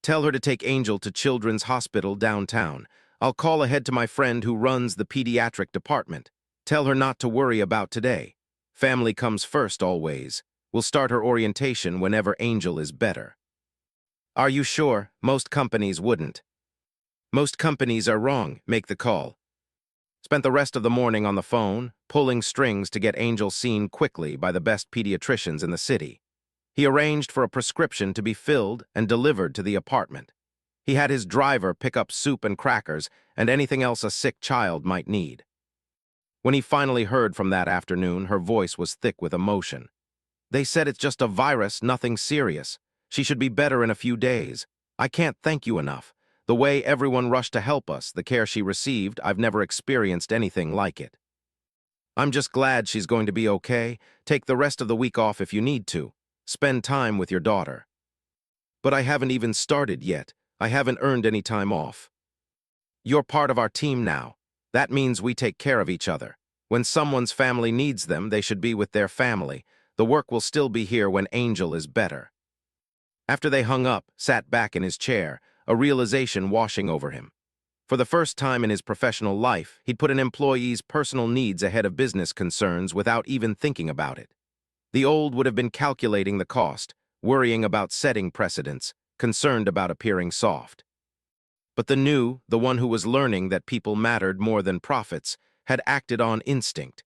Tell her to take Angel to Children's Hospital downtown. I'll call ahead to my friend who runs the pediatric department. Tell her not to worry about today. Family comes first always. We'll start her orientation whenever Angel is better. Are you sure? Most companies wouldn't. Most companies are wrong. Make the call. Spent the rest of the morning on the phone, pulling strings to get Angel seen quickly by the best pediatricians in the city. He arranged for a prescription to be filled and delivered to the apartment. He had his driver pick up soup and crackers and anything else a sick child might need. When he finally heard from that afternoon, her voice was thick with emotion. They said it's just a virus, nothing serious. She should be better in a few days. I can't thank you enough. The way everyone rushed to help us, the care she received, I've never experienced anything like it. I'm just glad she's going to be okay. Take the rest of the week off if you need to. Spend time with your daughter. But I haven't even started yet. I haven't earned any time off. You're part of our team now. That means we take care of each other. When someone's family needs them, they should be with their family. The work will still be here when Angel is better. After they hung up, sat back in his chair, a realization washing over him. For the first time in his professional life, he'd put an employee's personal needs ahead of business concerns without even thinking about it. The old would have been calculating the cost, worrying about setting precedents, concerned about appearing soft. But the new, the one who was learning that people mattered more than profits, had acted on instinct,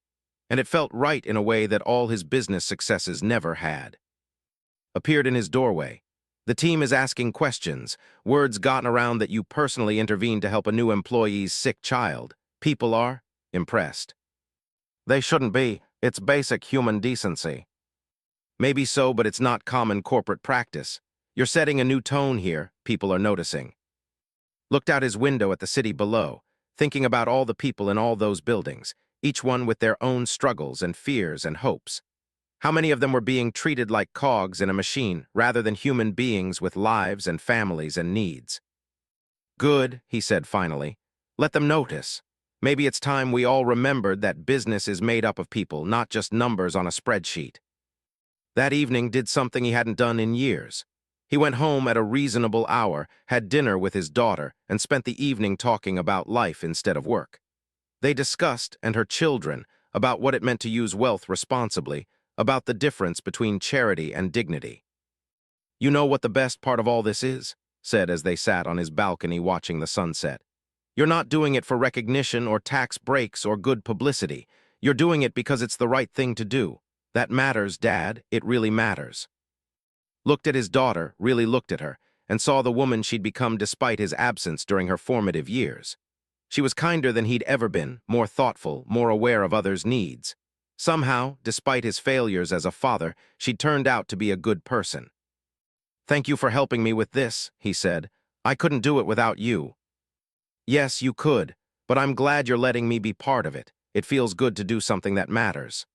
and it felt right in a way that all his business successes never had. Appeared in his doorway. The team is asking questions, words gotten around that you personally intervened to help a new employee's sick child. People are impressed. They shouldn't be. It's basic human decency. Maybe so, but it's not common corporate practice. You're setting a new tone here, people are noticing. Looked out his window at the city below, thinking about all the people in all those buildings, each one with their own struggles and fears and hopes. How many of them were being treated like cogs in a machine rather than human beings with lives and families and needs? Good, he said finally. Let them notice. Maybe it's time we all remembered that business is made up of people, not just numbers on a spreadsheet. That evening did something he hadn't done in years. He went home at a reasonable hour, had dinner with his daughter, and spent the evening talking about life instead of work. They discussed, and her children, about what it meant to use wealth responsibly, about the difference between charity and dignity. You know what the best part of all this is? Said as they sat on his balcony watching the sunset. You're not doing it for recognition or tax breaks or good publicity. You're doing it because it's the right thing to do. That matters, Dad. It really matters. Looked at his daughter, really looked at her, and saw the woman she'd become despite his absence during her formative years. She was kinder than he'd ever been, more thoughtful, more aware of others' needs. Somehow, despite his failures as a father, she'd turned out to be a good person. Thank you for helping me with this, he said. I couldn't do it without you. Yes, you could, but I'm glad you're letting me be part of it. It feels good to do something that matters.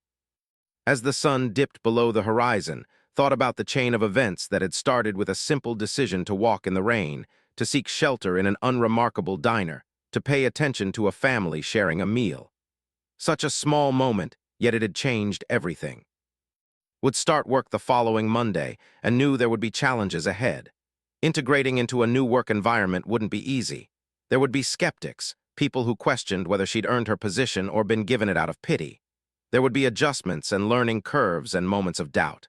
As the sun dipped below the horizon, thought about the chain of events that had started with a simple decision to walk in the rain, to seek shelter in an unremarkable diner, to pay attention to a family sharing a meal. Such a small moment, yet it had changed everything. Would start work the following Monday and knew there would be challenges ahead. Integrating into a new work environment wouldn't be easy. There would be skeptics, people who questioned whether she'd earned her position or been given it out of pity. There would be adjustments and learning curves and moments of doubt.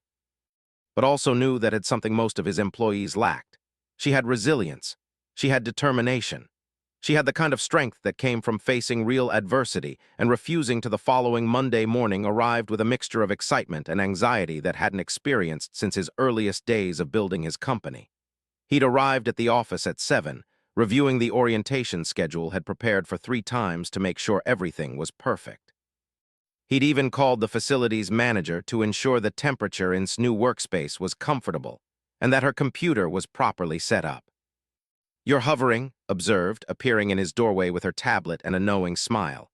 But also knew that it's something most of his employees lacked. She had resilience. She had determination. She had the kind of strength that came from facing real adversity and refusing to the following Monday morning arrived with a mixture of excitement and anxiety that hadn't experienced since his earliest days of building his company. He'd arrived at the office at 7, reviewing the orientation schedule had prepared for 3 times to make sure everything was perfect. He'd even called the facility's manager to ensure the temperature in his new workspace was comfortable and that her computer was properly set up. You're hovering, observed, appearing in his doorway with her tablet and a knowing smile.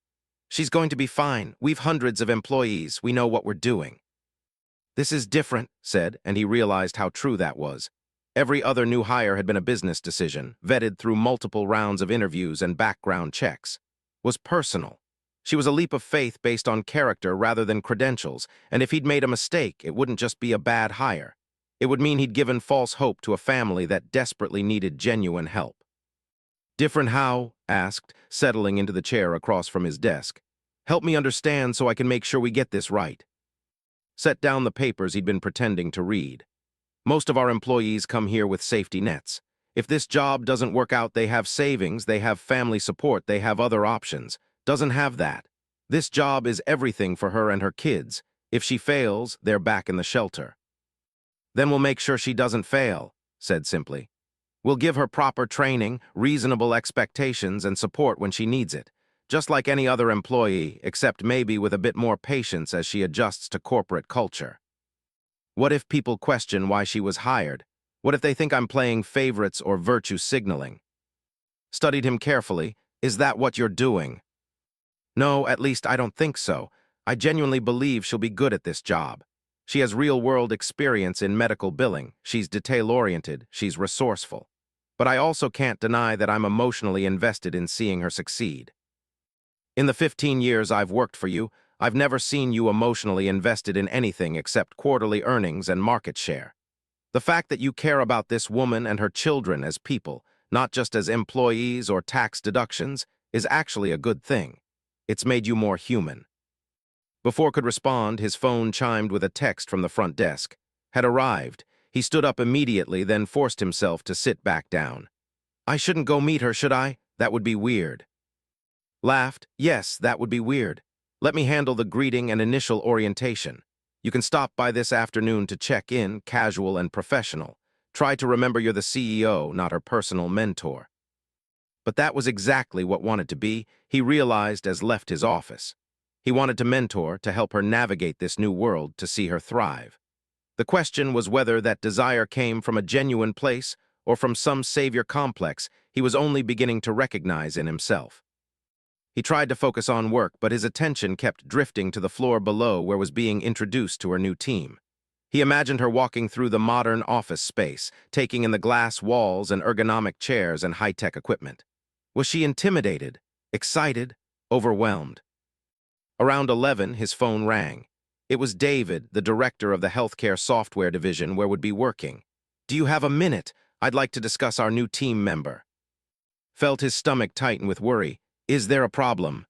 She's going to be fine. We've hundreds of employees. We know what we're doing. This is different, said, and he realized how true that was. Every other new hire had been a business decision, vetted through multiple rounds of interviews and background checks. Was personal. She was a leap of faith based on character rather than credentials, and if he'd made a mistake, it wouldn't just be a bad hire. It would mean he'd given false hope to a family that desperately needed genuine help. Different how? Asked, settling into the chair across from his desk. Help me understand so I can make sure we get this right. Set down the papers he'd been pretending to read. Most of our employees come here with safety nets. If this job doesn't work out, they have savings, they have family support, they have other options. Doesn't have that. This job is everything for her and her kids. If she fails, they're back in the shelter. Then we'll make sure she doesn't fail, said simply. We'll give her proper training, reasonable expectations, and support when she needs it, just like any other employee, except maybe with a bit more patience as she adjusts to corporate culture. What if people question why she was hired? What if they think I'm playing favorites or virtue signaling? Studied him carefully. Is that what you're doing? No, at least I don't think so. I genuinely believe she'll be good at this job. She has real-world experience in medical billing, she's detail-oriented, she's resourceful. But I also can't deny that I'm emotionally invested in seeing her succeed. In the 15 years I've worked for you, I've never seen you emotionally invested in anything except quarterly earnings and market share. The fact that you care about this woman and her children as people, not just as employees or tax deductions, is actually a good thing. It's made you more human. Before could respond, his phone chimed with a text from the front desk. Had arrived. He stood up immediately, then forced himself to sit back down. I shouldn't go meet her, should I? That would be weird. Laughed. Yes, that would be weird. Let me handle the greeting and initial orientation. You can stop by this afternoon to check in, casual and professional. Try to remember you're the CEO, not her personal mentor. But that was exactly what wanted to be, he realized as left his office. He wanted to mentor, to help her navigate this new world, to see her thrive. The question was whether that desire came from a genuine place or from some savior complex he was only beginning to recognize in himself. He tried to focus on work, but his attention kept drifting to the floor below where was being introduced to her new team. He imagined her walking through the modern office space, taking in the glass walls and ergonomic chairs and high-tech equipment. Was she intimidated, excited, overwhelmed? Around 11, his phone rang. It was David, the director of the healthcare software division where would be working. Do you have a minute? I'd like to discuss our new team member. Felt his stomach tighten with worry. Is there a problem?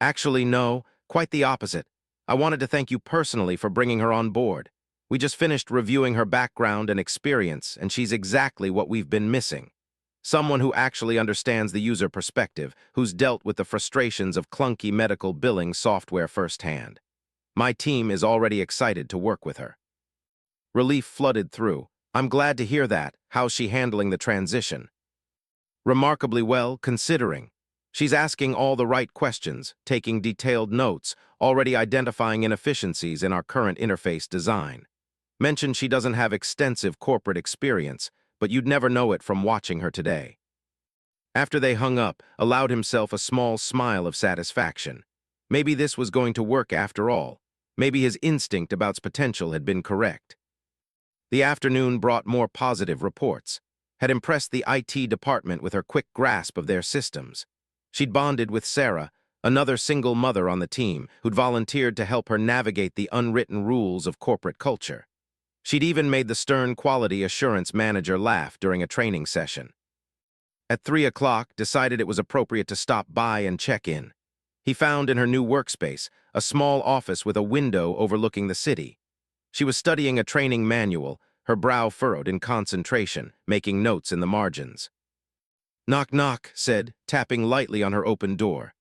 Actually, no, quite the opposite. I wanted to thank you personally for bringing her on board. We just finished reviewing her background and experience, and she's exactly what we've been missing. Someone who actually understands the user perspective, who's dealt with the frustrations of clunky medical billing software firsthand. My team is already excited to work with her. Relief flooded through. I'm glad to hear that. How's she handling the transition? Remarkably well, considering. She's asking all the right questions, taking detailed notes, already identifying inefficiencies in our current interface design. Mentioned she doesn't have extensive corporate experience, but you'd never know it from watching her today. After they hung up, allowed himself a small smile of satisfaction. Maybe this was going to work after all. Maybe his instinct about its potential had been correct. The afternoon brought more positive reports. Had impressed the IT department with her quick grasp of their systems. She'd bonded with Sarah, another single mother on the team, who'd volunteered to help her navigate the unwritten rules of corporate culture. She'd even made the stern quality assurance manager laugh during a training session. At 3 o'clock, decided it was appropriate to stop by and check in. He found in her new workspace a small office with a window overlooking the city. She was studying a training manual, her brow furrowed in concentration, making notes in the margins. Knock, knock, said, tapping lightly on her open door.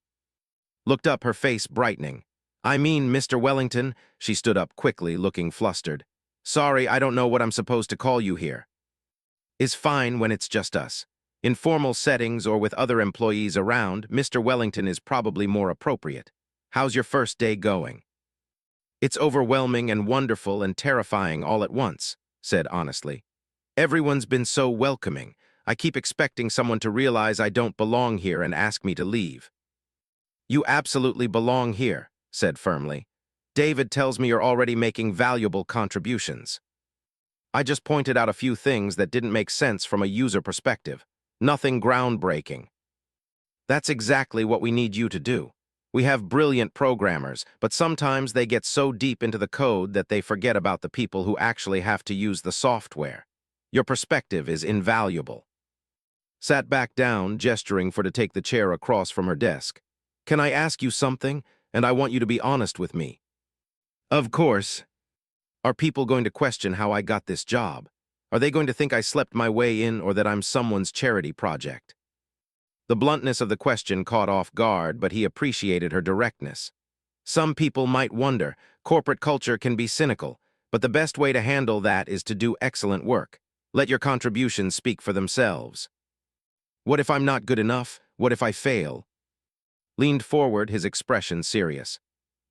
Looked up, her face brightening. I mean, Mr. Wellington, she stood up quickly, looking flustered. Sorry, I don't know what I'm supposed to call you here. Is fine when it's just us. In formal settings or with other employees around, Mr. Wellington is probably more appropriate. How's your first day going? It's overwhelming and wonderful and terrifying all at once, said honestly. Everyone's been so welcoming. I keep expecting someone to realize I don't belong here and ask me to leave. You absolutely belong here, said firmly. David tells me you're already making valuable contributions. I just pointed out a few things that didn't make sense from a user perspective. Nothing groundbreaking. That's exactly what we need you to do. We have brilliant programmers, but sometimes they get so deep into the code that they forget about the people who actually have to use the software. Your perspective is invaluable. Sat back down, gesturing for to take the chair across from her desk. Can I ask you something? And I want you to be honest with me. Of course. Are people going to question how I got this job? Are they going to think I slept my way in or that I'm someone's charity project? The bluntness of the question caught off guard, but he appreciated her directness. Some people might wonder, corporate culture can be cynical, but the best way to handle that is to do excellent work. Let your contributions speak for themselves. What if I'm not good enough? What if I fail? Leaned forward, his expression serious.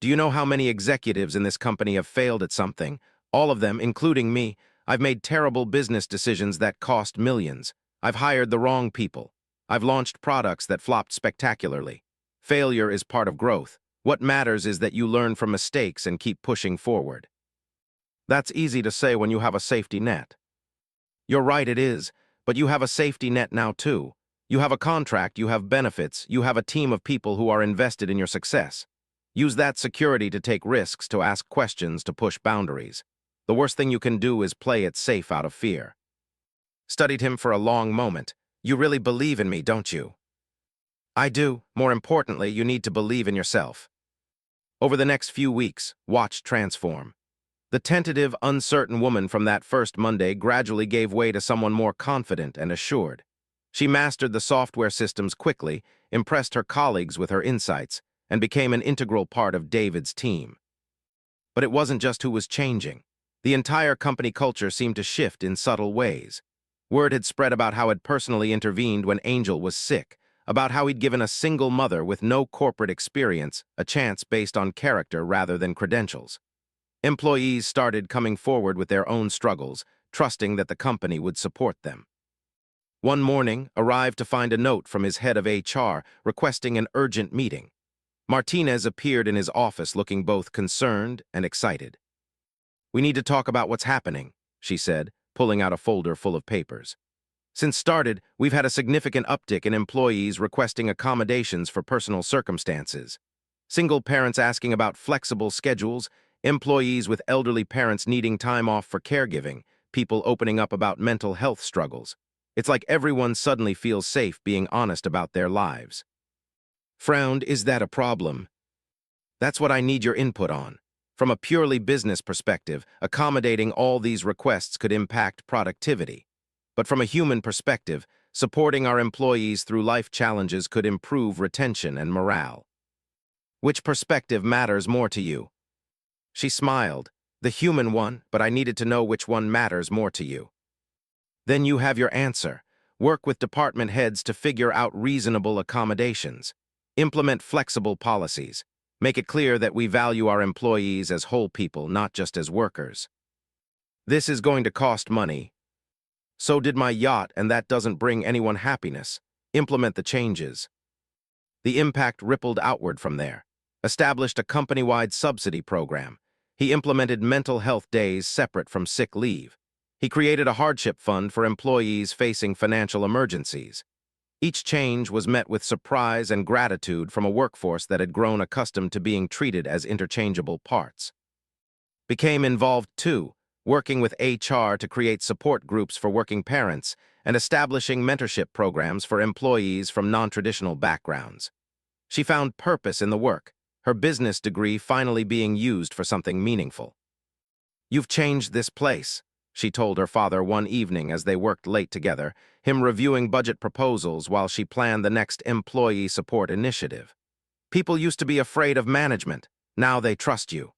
Do you know how many executives in this company have failed at something? All of them, including me. I've made terrible business decisions that cost millions. I've hired the wrong people. I've launched products that flopped spectacularly. Failure is part of growth. What matters is that you learn from mistakes and keep pushing forward. That's easy to say when you have a safety net. You're right, it is, but you have a safety net now too. You have a contract, you have benefits, you have a team of people who are invested in your success. Use that security to take risks, to ask questions, to push boundaries. The worst thing you can do is play it safe out of fear. Studied him for a long moment. You really believe in me, don't you? I do. More importantly, you need to believe in yourself. Over the next few weeks, watch transform. The tentative, uncertain woman from that first Monday gradually gave way to someone more confident and assured. She mastered the software systems quickly, impressed her colleagues with her insights, and became an integral part of David's team. But it wasn't just who was changing. The entire company culture seemed to shift in subtle ways. Word had spread about how he'd personally intervened when Angel was sick, about how he'd given a single mother with no corporate experience a chance based on character rather than credentials. Employees started coming forward with their own struggles, trusting that the company would support them. One morning, arrived to find a note from his head of HR requesting an urgent meeting. Martinez appeared in his office looking both concerned and excited. "We need to talk about what's happening," she said, pulling out a folder full of papers. "Since started, we've had a significant uptick in employees requesting accommodations for personal circumstances. Single parents asking about flexible schedules, employees with elderly parents needing time off for caregiving, people opening up about mental health struggles. It's like everyone suddenly feels safe being honest about their lives." Frowned, "Is that a problem?" "That's what I need your input on. From a purely business perspective, accommodating all these requests could impact productivity. But from a human perspective, supporting our employees through life challenges could improve retention and morale. Which perspective matters more to you?" She smiled. "The human one, but I needed to know which one matters more to you." "Then you have your answer. Work with department heads to figure out reasonable accommodations. Implement flexible policies. Make it clear that we value our employees as whole people, not just as workers. This is going to cost money. So did my yacht, and that doesn't bring anyone happiness. Implement the changes." The impact rippled outward from there. Established a company-wide subsidy program. He implemented mental health days separate from sick leave. He created a hardship fund for employees facing financial emergencies. Each change was met with surprise and gratitude from a workforce that had grown accustomed to being treated as interchangeable parts. Became involved, too, working with HR to create support groups for working parents and establishing mentorship programs for employees from non-traditional backgrounds. She found purpose in the work, her business degree finally being used for something meaningful. "You've changed this place," she told her father one evening as they worked late together, him reviewing budget proposals while she planned the next employee support initiative. "People used to be afraid of management. Now they trust you."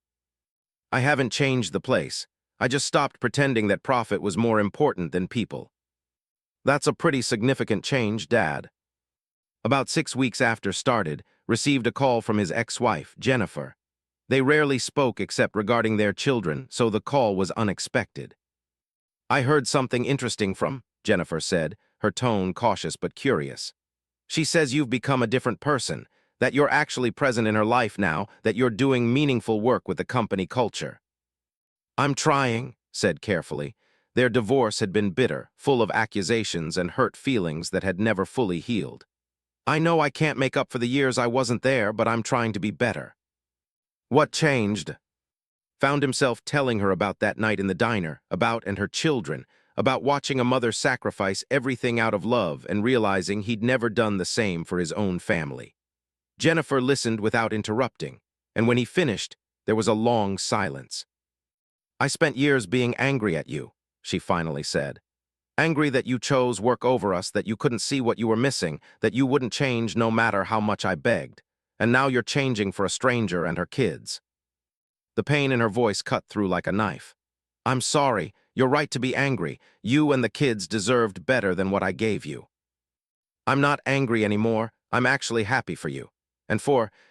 "I haven't changed the place. I just stopped pretending that profit was more important than people." "That's a pretty significant change, Dad." About 6 weeks after started, received a call from his ex-wife, Jennifer. They rarely spoke except regarding their children, so the call was unexpected. "I heard something interesting from," Jennifer said, her tone cautious but curious. "She says you've become a different person, that you're actually present in her life now, that you're doing meaningful work with the company culture." "I'm trying," said carefully. Their divorce had been bitter, full of accusations and hurt feelings that had never fully healed. "I know I can't make up for the years I wasn't there, but I'm trying to be better." "What changed?" Found himself telling her about that night in the diner, about and her children, about watching a mother sacrifice everything out of love and realizing he'd never done the same for his own family. Jennifer listened without interrupting, and when he finished, there was a long silence. "I spent years being angry at you," she finally said. Angry that you chose work over us, that you couldn't see what you were missing, that you wouldn't change no matter how much I begged. And now you're changing for a stranger and her kids. The pain in her voice cut through like a knife. I'm sorry. You're right to be angry. You and the kids deserved better than what I gave you. I'm not angry anymore. I'm actually happy for you. And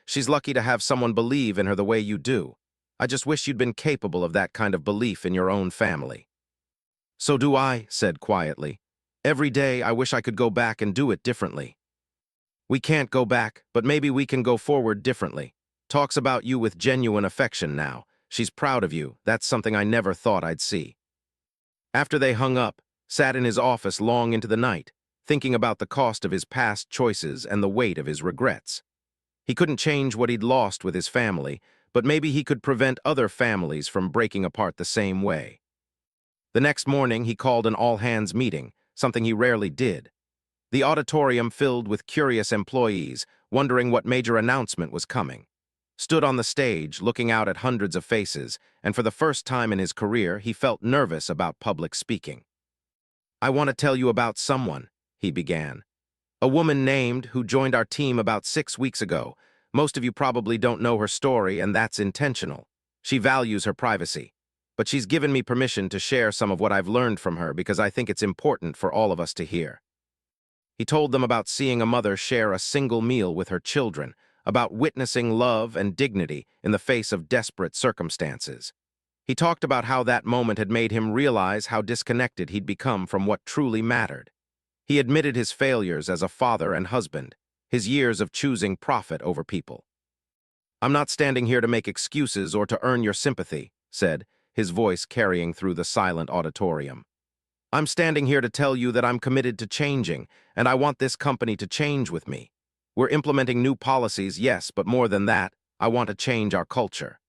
she's lucky to have someone believe in her the way you do. I just wish you'd been capable of that kind of belief in your own family. So do I, said quietly. Every day I wish I could go back and do it differently. We can't go back, but maybe we can go forward differently. Talks about you with genuine affection now. She's proud of you. That's something I never thought I'd see. After they hung up, sat in his office long into the night, thinking about the cost of his past choices and the weight of his regrets. He couldn't change what he'd lost with his family, but maybe he could prevent other families from breaking apart the same way. The next morning, he called an all-hands meeting, something he rarely did. The auditorium filled with curious employees, wondering what major announcement was coming. Stood on the stage, looking out at hundreds of faces, and for the first time in his career, he felt nervous about public speaking. I want to tell you about someone, he began. A woman named who joined our team about 6 weeks ago. Most of you probably don't know her story, and that's intentional. She values her privacy. But she's given me permission to share some of what I've learned from her because I think it's important for all of us to hear. He told them about seeing a mother share a single meal with her children, about witnessing love and dignity in the face of desperate circumstances. He talked about how that moment had made him realize how disconnected he'd become from what truly mattered. He admitted his failures as a father and husband, his years of choosing profit over people. I'm not standing here to make excuses or to earn your sympathy, said, his voice carrying through the silent auditorium. I'm standing here to tell you that I'm committed to changing, and I want this company to change with me. We're implementing new policies, yes, but more than that, I want to change our culture.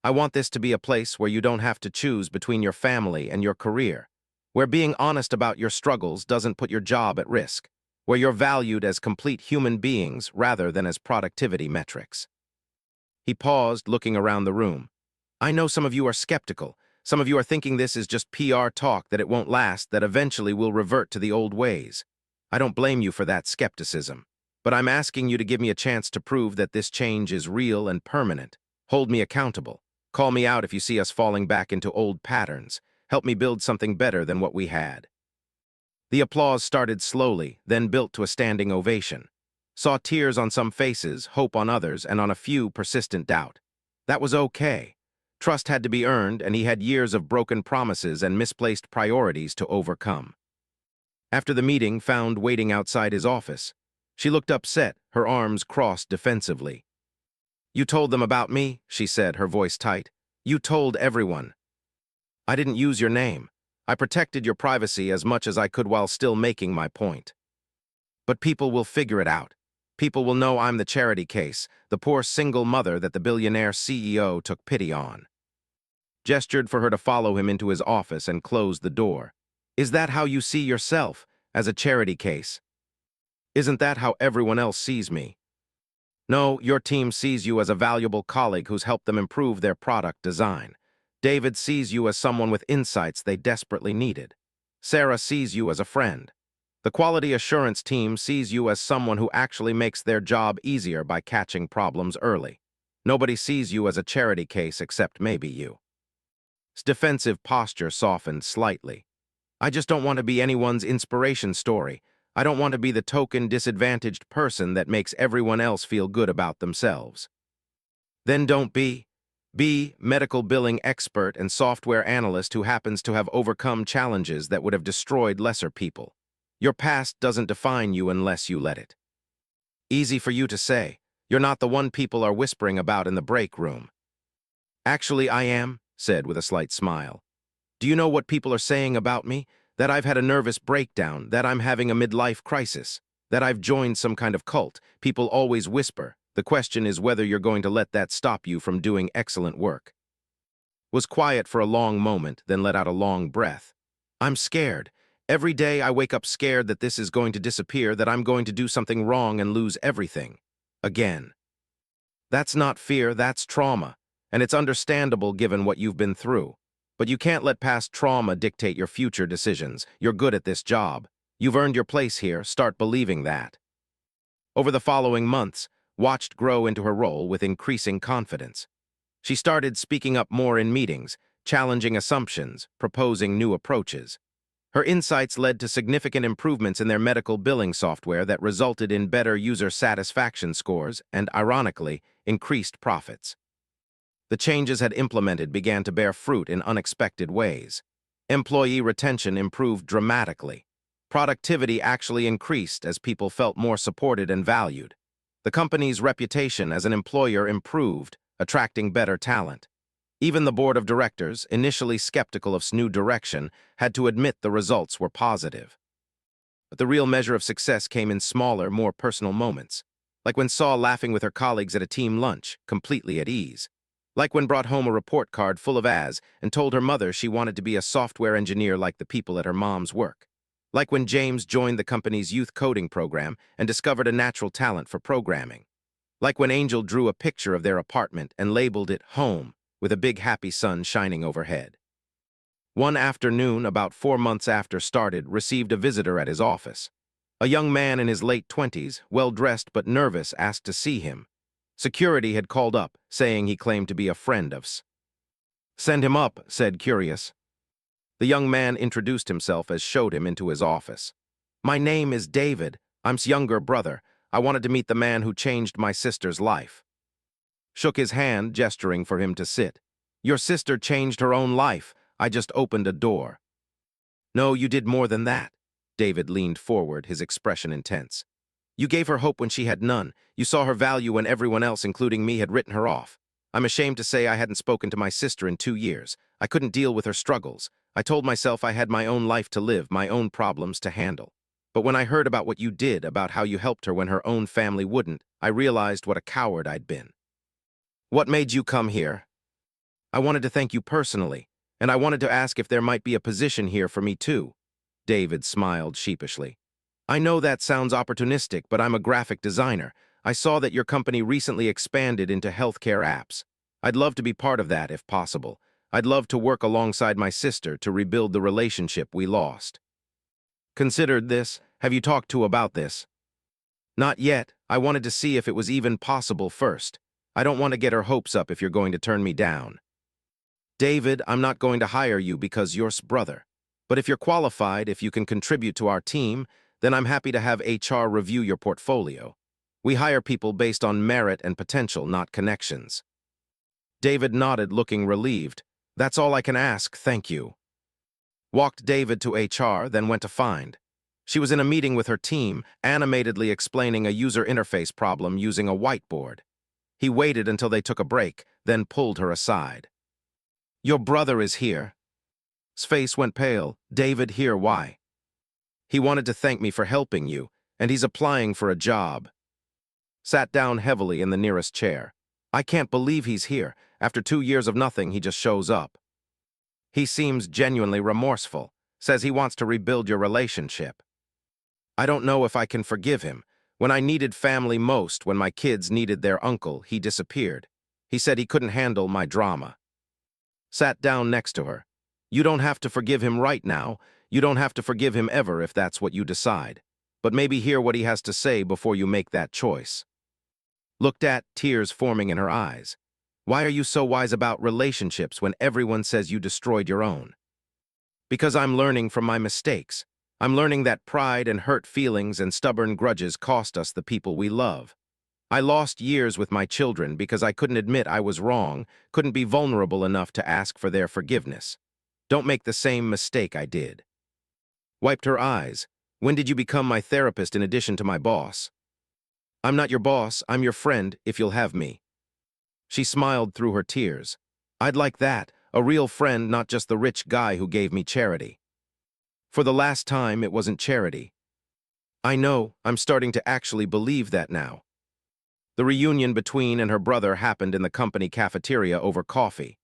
I want this to be a place where you don't have to choose between your family and your career, where being honest about your struggles doesn't put your job at risk, where you're valued as complete human beings rather than as productivity metrics. He paused, looking around the room. I know some of you are skeptical. Some of you are thinking this is just PR talk, that it won't last, that eventually we'll revert to the old ways. I don't blame you for that skepticism. But I'm asking you to give me a chance to prove that this change is real and permanent. Hold me accountable. Call me out if you see us falling back into old patterns. Help me build something better than what we had. The applause started slowly, then built to a standing ovation. Saw tears on some faces, hope on others, and on a few persistent doubt. That was okay. Trust had to be earned, and he had years of broken promises and misplaced priorities to overcome. After the meeting, found waiting outside his office. She looked upset, her arms crossed defensively. You told them about me, she said, her voice tight. You told everyone. I didn't use your name. I protected your privacy as much as I could while still making my point. But people will figure it out. People will know I'm the charity case, the poor single mother that the billionaire CEO took pity on. Gestured for her to follow him into his office and closed the door. Is that how you see yourself, as a charity case? Isn't that how everyone else sees me? No, your team sees you as a valuable colleague who's helped them improve their product design. David sees you as someone with insights they desperately needed. Sarah sees you as a friend. The quality assurance team sees you as someone who actually makes their job easier by catching problems early. Nobody sees you as a charity case except maybe you. His defensive posture softened slightly. I just don't want to be anyone's inspiration story. I don't want to be the token disadvantaged person that makes everyone else feel good about themselves. Then don't be. Be medical billing expert and software analyst who happens to have overcome challenges that would have destroyed lesser people. Your past doesn't define you unless you let it. Easy for you to say. You're not the one people are whispering about in the break room. Actually, I am, said with a slight smile. Do you know what people are saying about me? That I've had a nervous breakdown, that I'm having a midlife crisis, that I've joined some kind of cult. People always whisper. The question is whether you're going to let that stop you from doing excellent work. Was quiet for a long moment, then let out a long breath. I'm scared. Every day I wake up scared that this is going to disappear, that I'm going to do something wrong and lose everything. Again. That's not fear, that's trauma. And it's understandable given what you've been through. But you can't let past trauma dictate your future decisions. You're good at this job. You've earned your place here. Start believing that. Over the following months, watched grow into her role with increasing confidence. She started speaking up more in meetings, challenging assumptions, proposing new approaches. Her insights led to significant improvements in their medical billing software that resulted in better user satisfaction scores and, ironically, increased profits. The changes had implemented began to bear fruit in unexpected ways. Employee retention improved dramatically. Productivity actually increased as people felt more supported and valued. The company's reputation as an employer improved, attracting better talent. Even the board of directors, initially skeptical of new direction, had to admit the results were positive. But the real measure of success came in smaller, more personal moments, like when Saw laughing with her colleagues at a team lunch, completely at ease. Like when brought home a report card full of A's and told her mother she wanted to be a software engineer like the people at her mom's work. Like when James joined the company's youth coding program and discovered a natural talent for programming. Like when Angel drew a picture of their apartment and labeled it home, with a big happy sun shining overhead. One afternoon, about 4 months after started, received a visitor at his office. A young man in his late 20s, well-dressed but nervous, asked to see him. Security had called up, saying he claimed to be a friend of S. "Send him up," said Curious. The young man introduced himself as showed him into his office. "My name is David. I'm S' younger brother. I wanted to meet the man who changed my sister's life." Shook his hand, gesturing for him to sit. "Your sister changed her own life. I just opened a door." "No, you did more than that." David leaned forward, his expression intense. "You gave her hope when she had none. You saw her value when everyone else, including me, had written her off. I'm ashamed to say I hadn't spoken to my sister in 2 years. I couldn't deal with her struggles. I told myself I had my own life to live, my own problems to handle. But when I heard about what you did, about how you helped her when her own family wouldn't, I realized what a coward I'd been." "What made you come here?" "I wanted to thank you personally, and I wanted to ask if there might be a position here for me too." David smiled sheepishly. "I know that sounds opportunistic, but I'm a graphic designer. I saw that your company recently expanded into healthcare apps. I'd love to be part of that if possible. I'd love to work alongside my sister to rebuild the relationship we lost." "Considered this? Have you talked to about this?" "Not yet. I wanted to see if it was even possible first. I don't want to get her hopes up if you're going to turn me down." "David, I'm not going to hire you because you're S' brother. But if you're qualified, if you can contribute to our team, then I'm happy to have HR review your portfolio. We hire people based on merit and potential, not connections." David nodded, looking relieved. "That's all I can ask, thank you." Walked David to HR, then went to find. She was in a meeting with her team, animatedly explaining a user interface problem using a whiteboard. He waited until they took a break, then pulled her aside. "Your brother is here." His face went pale. "David, here, why?" "He wanted to thank me for helping you, and he's applying for a job." Sat down heavily in the nearest chair. "I can't believe he's here. After 2 years of nothing, he just shows up. He seems genuinely remorseful, says he wants to rebuild your relationship." "I don't know if I can forgive him. When I needed family most, when my kids needed their uncle, he disappeared. He said he couldn't handle my drama." Sat down next to her. "You don't have to forgive him right now. You don't have to forgive him ever if that's what you decide. But maybe hear what he has to say before you make that choice." Looked at, tears forming in her eyes. "Why are you so wise about relationships when everyone says you destroyed your own?" "Because I'm learning from my mistakes. I'm learning that pride and hurt feelings and stubborn grudges cost us the people we love. I lost years with my children because I couldn't admit I was wrong, couldn't be vulnerable enough to ask for their forgiveness. Don't make the same mistake I did." Wiped her eyes. "When did you become my therapist in addition to my boss?" "I'm not your boss, I'm your friend, if you'll have me." She smiled through her tears. "I'd like that, a real friend, not just the rich guy who gave me charity." "For the last time, it wasn't charity." "I know, I'm starting to actually believe that now." The reunion between and her brother happened in the company cafeteria over coffee.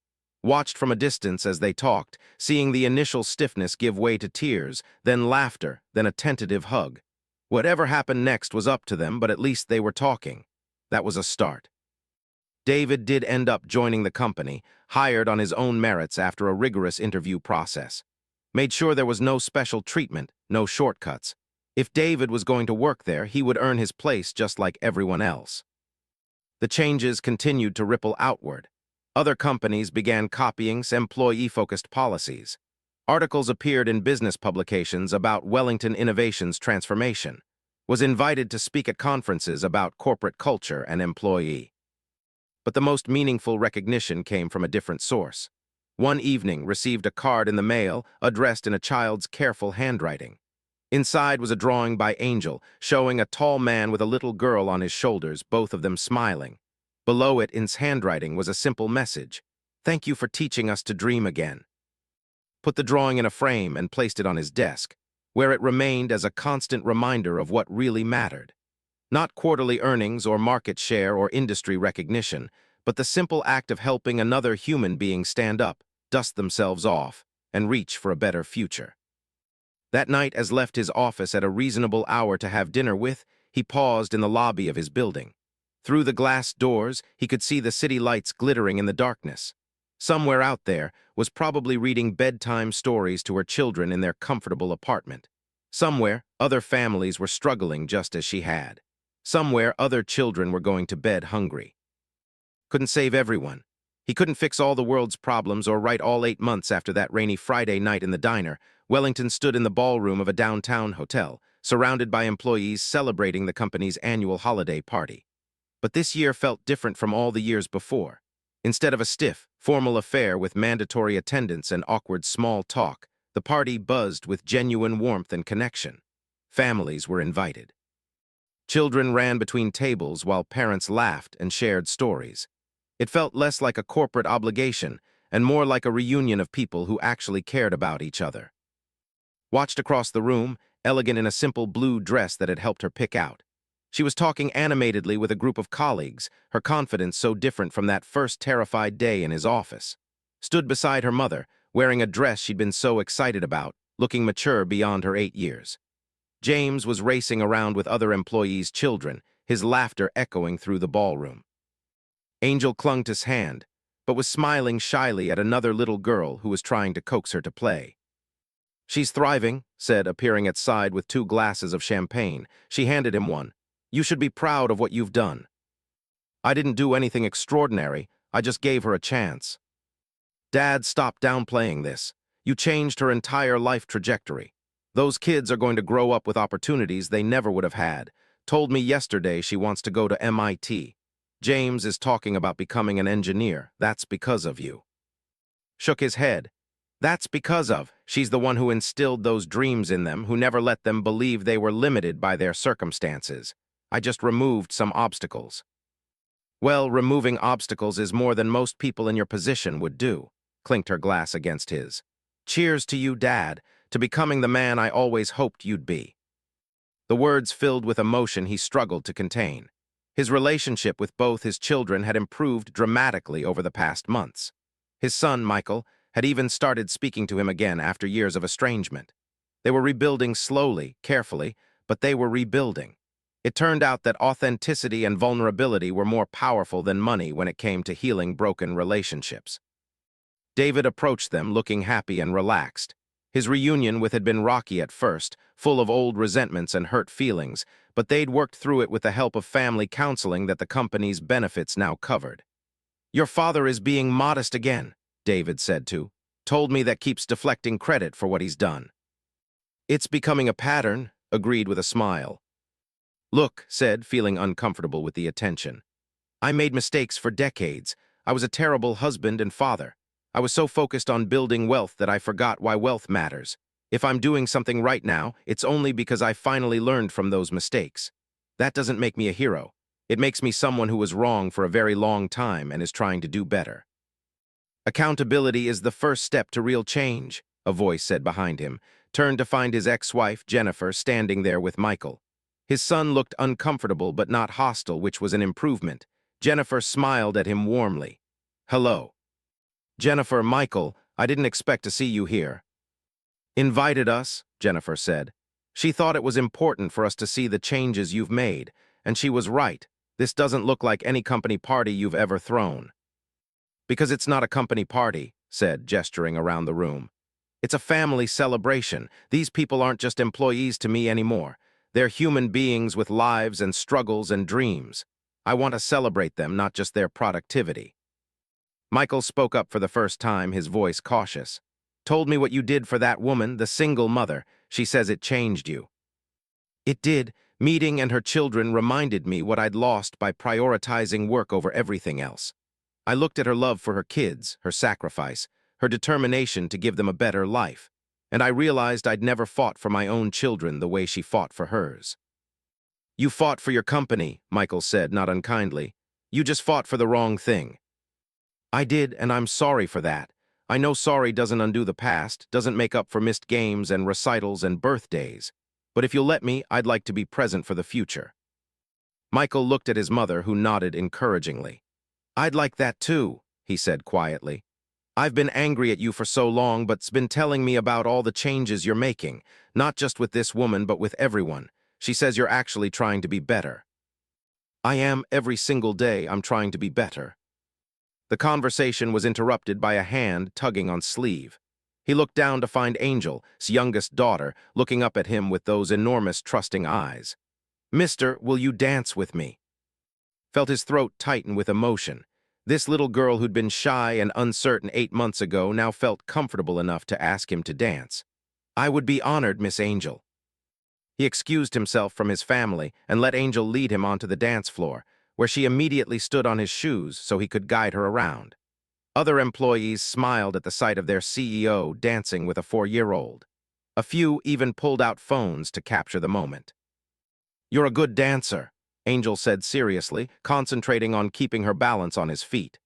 Watched from a distance as they talked, seeing the initial stiffness give way to tears, then laughter, then a tentative hug. Whatever happened next was up to them, but at least they were talking. That was a start. David did end up joining the company, hired on his own merits after a rigorous interview process. Made sure there was no special treatment, no shortcuts. If David was going to work there, he would earn his place just like everyone else. The changes continued to ripple outward. Other companies began copying employee-focused policies. Articles appeared in business publications about Wellington Innovations' transformation. Was invited to speak at conferences about corporate culture and employee. But the most meaningful recognition came from a different source. One evening, received a card in the mail addressed in a child's careful handwriting. Inside was a drawing by Angel, showing a tall man with a little girl on his shoulders, both of them smiling. Below it, in handwriting, was a simple message: "Thank you for teaching us to dream again." Put the drawing in a frame and placed it on his desk, where it remained as a constant reminder of what really mattered. Not quarterly earnings or market share or industry recognition, but the simple act of helping another human being stand up, dust themselves off, and reach for a better future. That night, as left his office at a reasonable hour to have dinner with, he paused in the lobby of his building. Through the glass doors, he could see the city lights glittering in the darkness. Somewhere out there was probably reading bedtime stories to her children in their comfortable apartment. Somewhere, other families were struggling just as she had. Somewhere, other children were going to bed hungry. Couldn't save everyone. He couldn't fix all the world's problems or write all 8 months after that rainy Friday night in the diner. Wellington stood in the ballroom of a downtown hotel, surrounded by employees celebrating the company's annual holiday party. But this year felt different from all the years before. Instead of a stiff, formal affair with mandatory attendance and awkward small talk, the party buzzed with genuine warmth and connection. Families were invited. Children ran between tables while parents laughed and shared stories. It felt less like a corporate obligation and more like a reunion of people who actually cared about each other. Watched across the room, elegant in a simple blue dress that had helped her pick out. She was talking animatedly with a group of colleagues, her confidence so different from that first terrified day in his office. Stood beside her mother, wearing a dress she'd been so excited about, looking mature beyond her 8 years. James was racing around with other employees' children, his laughter echoing through the ballroom. Angel clung to his hand, but was smiling shyly at another little girl who was trying to coax her to play. "She's thriving," said, appearing at side with 2 glasses of champagne. She handed him one. "You should be proud of what you've done." "I didn't do anything extraordinary. I just gave her a chance." "Dad, stop downplaying this. You changed her entire life trajectory. Those kids are going to grow up with opportunities they never would have had. Told me yesterday she wants to go to MIT. James is talking about becoming an engineer. That's because of you." Shook his head. "That's because of. She's the one who instilled those dreams in them, who never let them believe they were limited by their circumstances. I just removed some obstacles." "Well, removing obstacles is more than most people in your position would do," clinked her glass against his. "Cheers to you, Dad, to becoming the man I always hoped you'd be." The words filled with emotion he struggled to contain. His relationship with both his children had improved dramatically over the past months. His son, Michael, had even started speaking to him again after years of estrangement. They were rebuilding slowly, carefully, but they were rebuilding. It turned out that authenticity and vulnerability were more powerful than money when it came to healing broken relationships. David approached them looking happy and relaxed. His reunion with had been rocky at first, full of old resentments and hurt feelings, but they'd worked through it with the help of family counseling that the company's benefits now covered. "Your father is being modest again," David said to. "Told me that keeps deflecting credit for what he's done." "It's becoming a pattern," agreed with a smile. "Look," said, feeling uncomfortable with the attention. "I made mistakes for decades. I was a terrible husband and father. I was so focused on building wealth that I forgot why wealth matters. If I'm doing something right now, it's only because I finally learned from those mistakes. That doesn't make me a hero. It makes me someone who was wrong for a very long time and is trying to do better." "Accountability is the first step to real change," a voice said behind him, turned to find his ex-wife, Jennifer, standing there with Michael. His son looked uncomfortable but not hostile, which was an improvement. Jennifer smiled at him warmly. "Hello." "Jennifer, Michael, I didn't expect to see you here." "Invited us," Jennifer said. "She thought it was important for us to see the changes you've made, and she was right. This doesn't look like any company party you've ever thrown. Because it's not a company party, said, gesturing around the room. It's a family celebration. These people aren't just employees to me anymore. They're human beings with lives and struggles and dreams. I want to celebrate them, not just their productivity. Michael spoke up for the first time, his voice cautious. Told me what you did for that woman, the single mother. She says it changed you. It did. Meeting and her children reminded me what I'd lost by prioritizing work over everything else. I looked at her love for her kids, her sacrifice, her determination to give them a better life, and I realized I'd never fought for my own children the way she fought for hers. You fought for your company, Michael said, not unkindly. You just fought for the wrong thing. I did, and I'm sorry for that. I know sorry doesn't undo the past, doesn't make up for missed games and recitals and birthdays. But if you'll let me, I'd like to be present for the future. Michael looked at his mother, who nodded encouragingly. I'd like that too, he said quietly. I've been angry at you for so long, but's been telling me about all the changes you're making, not just with this woman, but with everyone. She says you're actually trying to be better. I am. Every single day I'm trying to be better. The conversation was interrupted by a hand tugging on sleeve. He looked down to find Angel, his youngest daughter, looking up at him with those enormous, trusting eyes. Mister, will you dance with me? Felt his throat tighten with emotion. This little girl who'd been shy and uncertain 8 months ago now felt comfortable enough to ask him to dance. I would be honored, Miss Angel. He excused himself from his family and let Angel lead him onto the dance floor, where she immediately stood on his shoes so he could guide her around. Other employees smiled at the sight of their CEO dancing with a 4-year-old. A few even pulled out phones to capture the moment. You're a good dancer, Angel said seriously, concentrating on keeping her balance on his feet.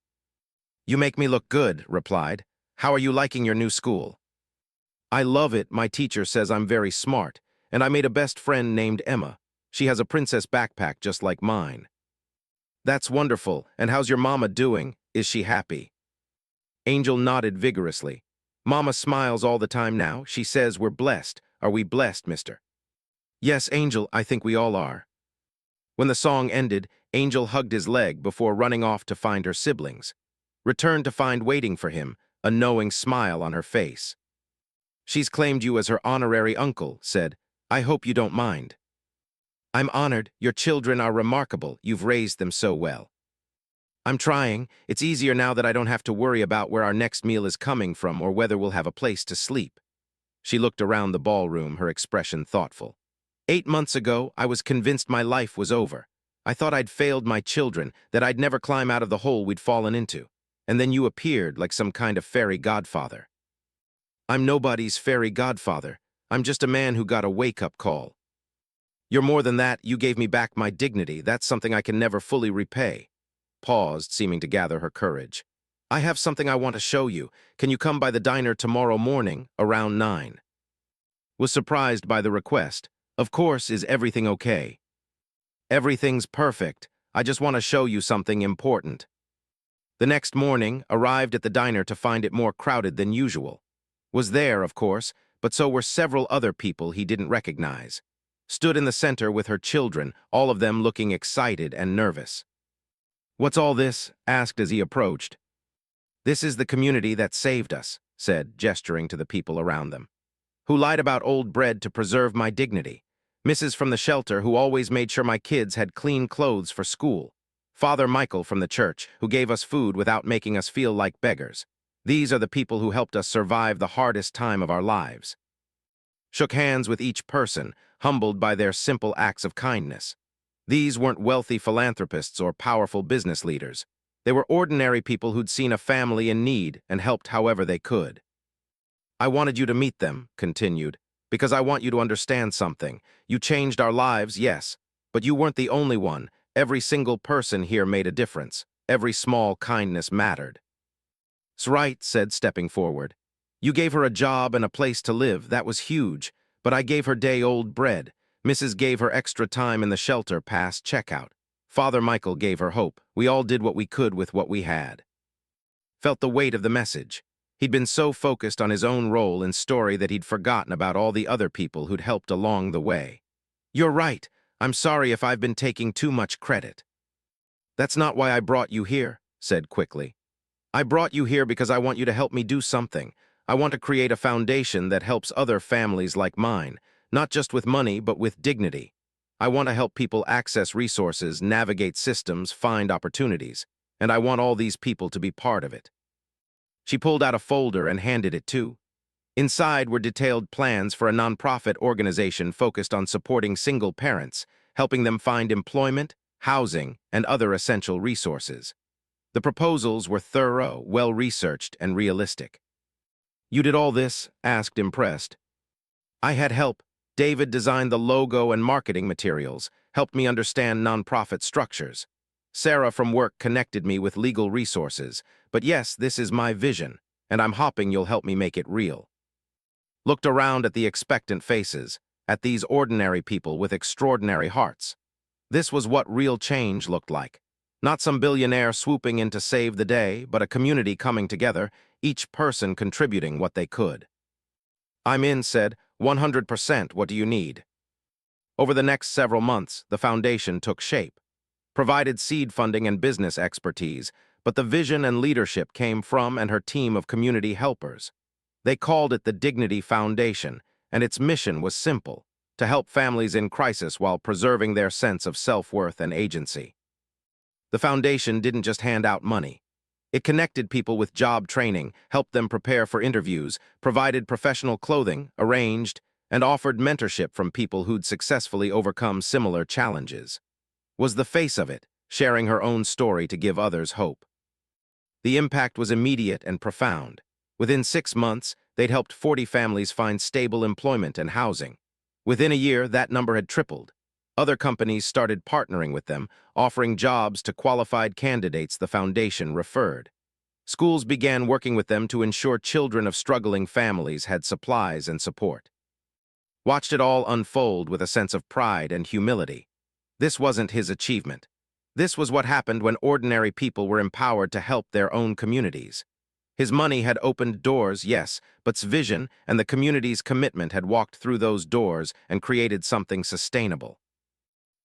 You make me look good, replied. How are you liking your new school? I love it. My teacher says I'm very smart, and I made a best friend named Emma. She has a princess backpack just like mine. That's wonderful. And how's your mama doing? Is she happy? Angel nodded vigorously. Mama smiles all the time now. She says we're blessed. Are we blessed, mister? Yes, Angel, I think we all are. When the song ended, Angel hugged his leg before running off to find her siblings. Returned to find waiting for him, a knowing smile on her face. She's claimed you as her honorary uncle, said. I hope you don't mind. I'm honored. Your children are remarkable. You've raised them so well. I'm trying. It's easier now that I don't have to worry about where our next meal is coming from or whether we'll have a place to sleep. She looked around the ballroom, her expression thoughtful. 8 months ago, I was convinced my life was over. I thought I'd failed my children, that I'd never climb out of the hole we'd fallen into. And then you appeared like some kind of fairy godfather. I'm nobody's fairy godfather. I'm just a man who got a wake-up call. You're more than that. You gave me back my dignity. That's something I can never fully repay. Paused, seeming to gather her courage. I have something I want to show you. Can you come by the diner tomorrow morning, around 9? Was surprised by the request. Of course, is everything okay? Everything's perfect. I just want to show you something important. The next morning, arrived at the diner to find it more crowded than usual. Was there, of course, but so were several other people he didn't recognize. Stood in the center with her children, all of them looking excited and nervous. What's all this? Asked as he approached. This is the community that saved us, said, gesturing to the people around them. Who lied about old bread to preserve my dignity. Mrs. from the shelter who always made sure my kids had clean clothes for school. Father Michael from the church who gave us food without making us feel like beggars. These are the people who helped us survive the hardest time of our lives. Shook hands with each person, humbled by their simple acts of kindness. These weren't wealthy philanthropists or powerful business leaders. They were ordinary people who'd seen a family in need and helped however they could. I wanted you to meet them, continued, because I want you to understand something. You changed our lives, yes, but you weren't the only one. Every single person here made a difference. Every small kindness mattered. "'S right," said, stepping forward. You gave her a job and a place to live. That was huge. But I gave her day-old bread. Mrs. gave her extra time in the shelter past checkout. Father Michael gave her hope. We all did what we could with what we had. Felt the weight of the message. He'd been so focused on his own role and story that he'd forgotten about all the other people who'd helped along the way. You're right. I'm sorry if I've been taking too much credit. "That's not why I brought you here," said quickly. "I brought you here because I want you to help me do something. I want to create a foundation that helps other families like mine, not just with money, but with dignity. I want to help people access resources, navigate systems, find opportunities, and I want all these people to be part of it." She pulled out a folder and handed it to. Inside were detailed plans for a nonprofit organization focused on supporting single parents, helping them find employment, housing, and other essential resources. The proposals were thorough, well-researched, and realistic. "You did all this?" asked, impressed. "I had help. David designed the logo and marketing materials, helped me understand nonprofit structures. Sarah from work connected me with legal resources. But yes, this is my vision, and I'm hoping you'll help me make it real." Looked around at the expectant faces, at these ordinary people with extraordinary hearts. This was what real change looked like. Not some billionaire swooping in to save the day, but a community coming together, each person contributing what they could. "I'm in," said, 100%, what do you need?" Over the next several months, the foundation took shape. Provided seed funding and business expertise, but the vision and leadership came from and her team of community helpers. They called it the Dignity Foundation, and its mission was simple: to help families in crisis while preserving their sense of self-worth and agency. The foundation didn't just hand out money. It connected people with job training, helped them prepare for interviews, provided professional clothing, arranged, and offered mentorship from people who'd successfully overcome similar challenges. Was the face of it, sharing her own story to give others hope. The impact was immediate and profound. Within 6 months, they'd helped 40 families find stable employment and housing. Within a year, that number had tripled. Other companies started partnering with them, offering jobs to qualified candidates the foundation referred. Schools began working with them to ensure children of struggling families had supplies and support. Watched it all unfold with a sense of pride and humility. This wasn't his achievement. This was what happened when ordinary people were empowered to help their own communities. His money had opened doors, yes, but his vision and the community's commitment had walked through those doors and created something sustainable.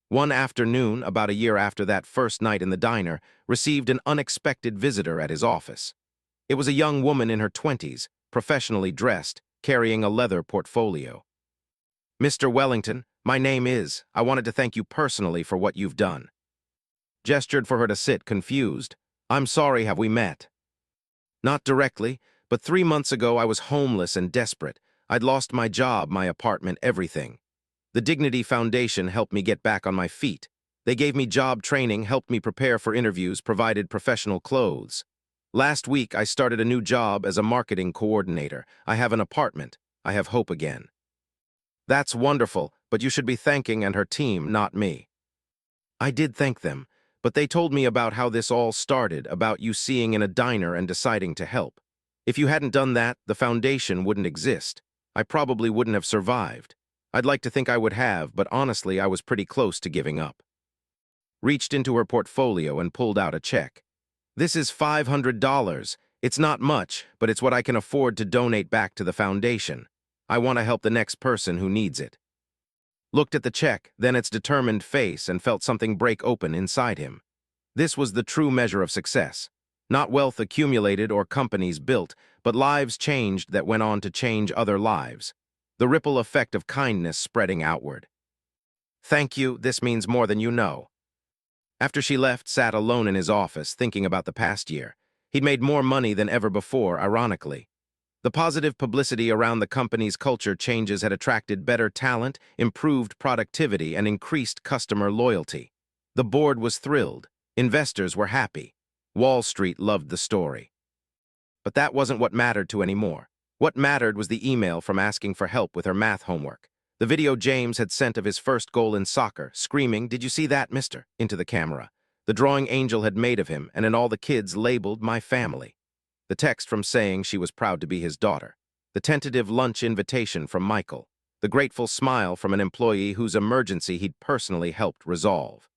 One afternoon, about a year after that first night in the diner, received an unexpected visitor at his office. It was a young woman in her 20s, professionally dressed, carrying a leather portfolio. "Mr. Wellington, my name is. I wanted to thank you personally for what you've done." Gestured for her to sit, confused. "I'm sorry, have we met?" "Not directly, but 3 months ago I was homeless and desperate. I'd lost my job, my apartment, everything. The Dignity Foundation helped me get back on my feet. They gave me job training, helped me prepare for interviews, provided professional clothes. Last week, I started a new job as a marketing coordinator. I have an apartment. I have hope again." "That's wonderful, but you should be thanking and her team, not me." "I did thank them, but they told me about how this all started, about you seeing in a diner and deciding to help. If you hadn't done that, the foundation wouldn't exist. I probably wouldn't have survived. I'd like to think I would have, but honestly, I was pretty close to giving up." Reached into her portfolio and pulled out a check. "This is $500. It's not much, but it's what I can afford to donate back to the foundation. I want to help the next person who needs it." Looked at the check, then its determined face, and felt something break open inside him. This was the true measure of success. Not wealth accumulated or companies built, but lives changed that went on to change other lives. The ripple effect of kindness spreading outward. "Thank you, this means more than you know." After she left, sat alone in his office, thinking about the past year. He'd made more money than ever before, ironically. The positive publicity around the company's culture changes had attracted better talent, improved productivity, and increased customer loyalty. The board was thrilled. Investors were happy. Wall Street loved the story. But that wasn't what mattered to anymore. What mattered was the email from asking for help with her math homework. The video James had sent of his first goal in soccer, screaming, "Did you see that, mister?" into the camera. The drawing Angel had made of him, and in all the kids labeled "my family." The text from saying she was proud to be his daughter. The tentative lunch invitation from Michael. The grateful smile from an employee whose emergency he'd personally helped resolve.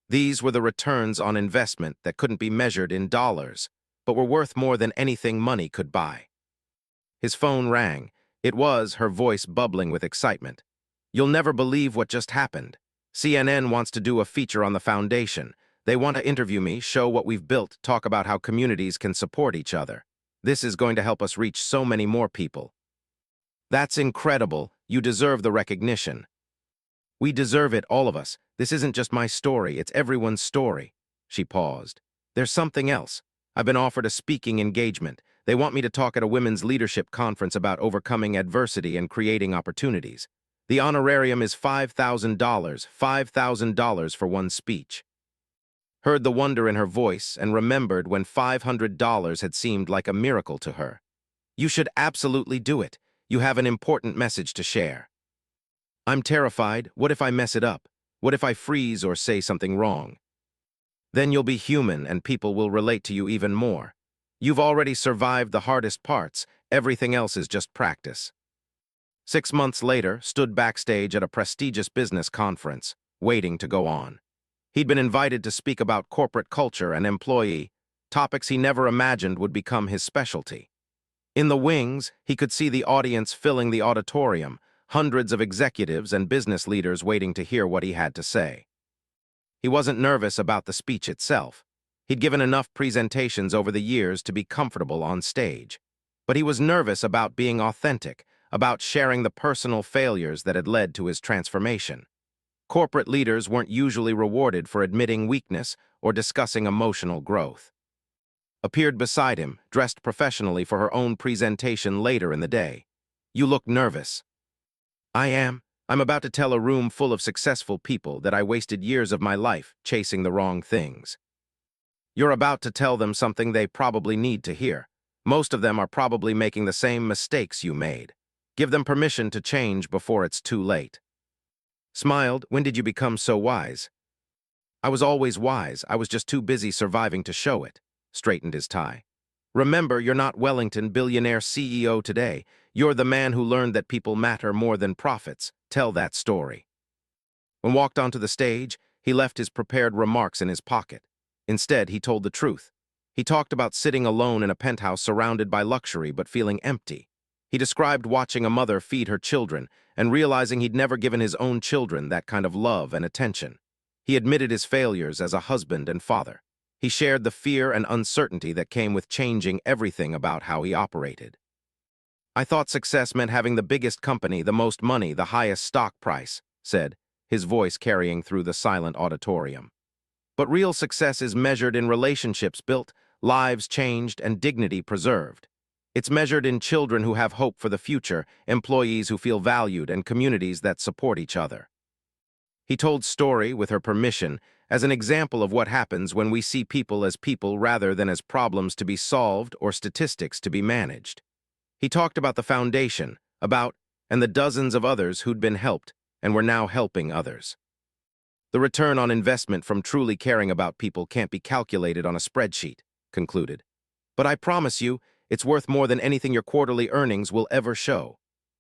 These were the returns on investment that couldn't be measured in dollars, but were worth more than anything money could buy. His phone rang. It was, her voice bubbling with excitement. "You'll never believe what just happened. CNN wants to do a feature on the foundation. They want to interview me, show what we've built, talk about how communities can support each other. This is going to help us reach so many more people. That's incredible. You deserve the recognition. We deserve it, all of us. This isn't just my story, it's everyone's story. She paused. There's something else. I've been offered a speaking engagement. They want me to talk at a women's leadership conference about overcoming adversity and creating opportunities. The honorarium is $5,000 for one speech. Heard the wonder in her voice and remembered when $500 had seemed like a miracle to her. You should absolutely do it. You have an important message to share. I'm terrified. What if I mess it up? What if I freeze or say something wrong? Then you'll be human and people will relate to you even more. You've already survived the hardest parts. Everything else is just practice. 6 months later, stood backstage at a prestigious business conference, waiting to go on. He'd been invited to speak about corporate culture and employee, topics he never imagined would become his specialty. In the wings, he could see the audience filling the auditorium, hundreds of executives and business leaders waiting to hear what he had to say. He wasn't nervous about the speech itself. He'd given enough presentations over the years to be comfortable on stage. But he was nervous about being authentic, about sharing the personal failures that had led to his transformation. Corporate leaders weren't usually rewarded for admitting weakness or discussing emotional growth. Appeared beside him, dressed professionally for her own presentation later in the day. You look nervous. I am. I'm about to tell a room full of successful people that I wasted years of my life chasing the wrong things. You're about to tell them something they probably need to hear. Most of them are probably making the same mistakes you made. Give them permission to change before it's too late. Smiled. When did you become so wise? I was always wise. I was just too busy surviving to show it. Straightened his tie. Remember, you're not Wellington, billionaire CEO today. You're the man who learned that people matter more than profits. Tell that story. When walked onto the stage, he left his prepared remarks in his pocket. Instead, he told the truth. He talked about sitting alone in a penthouse surrounded by luxury but feeling empty. He described watching a mother feed her children and realizing he'd never given his own children that kind of love and attention. He admitted his failures as a husband and father. He shared the fear and uncertainty that came with changing everything about how he operated. I thought success meant having the biggest company, the most money, the highest stock price, said, his voice carrying through the silent auditorium. But real success is measured in relationships built, lives changed, and dignity preserved. It's measured in children who have hope for the future, employees who feel valued, and communities that support each other. He told Story, with her permission, as an example of what happens when we see people as people rather than as problems to be solved or statistics to be managed. He talked about the foundation, and the dozens of others who'd been helped and were now helping others. The return on investment from truly caring about people can't be calculated on a spreadsheet, concluded. But I promise you, it's worth more than anything your quarterly earnings will ever show.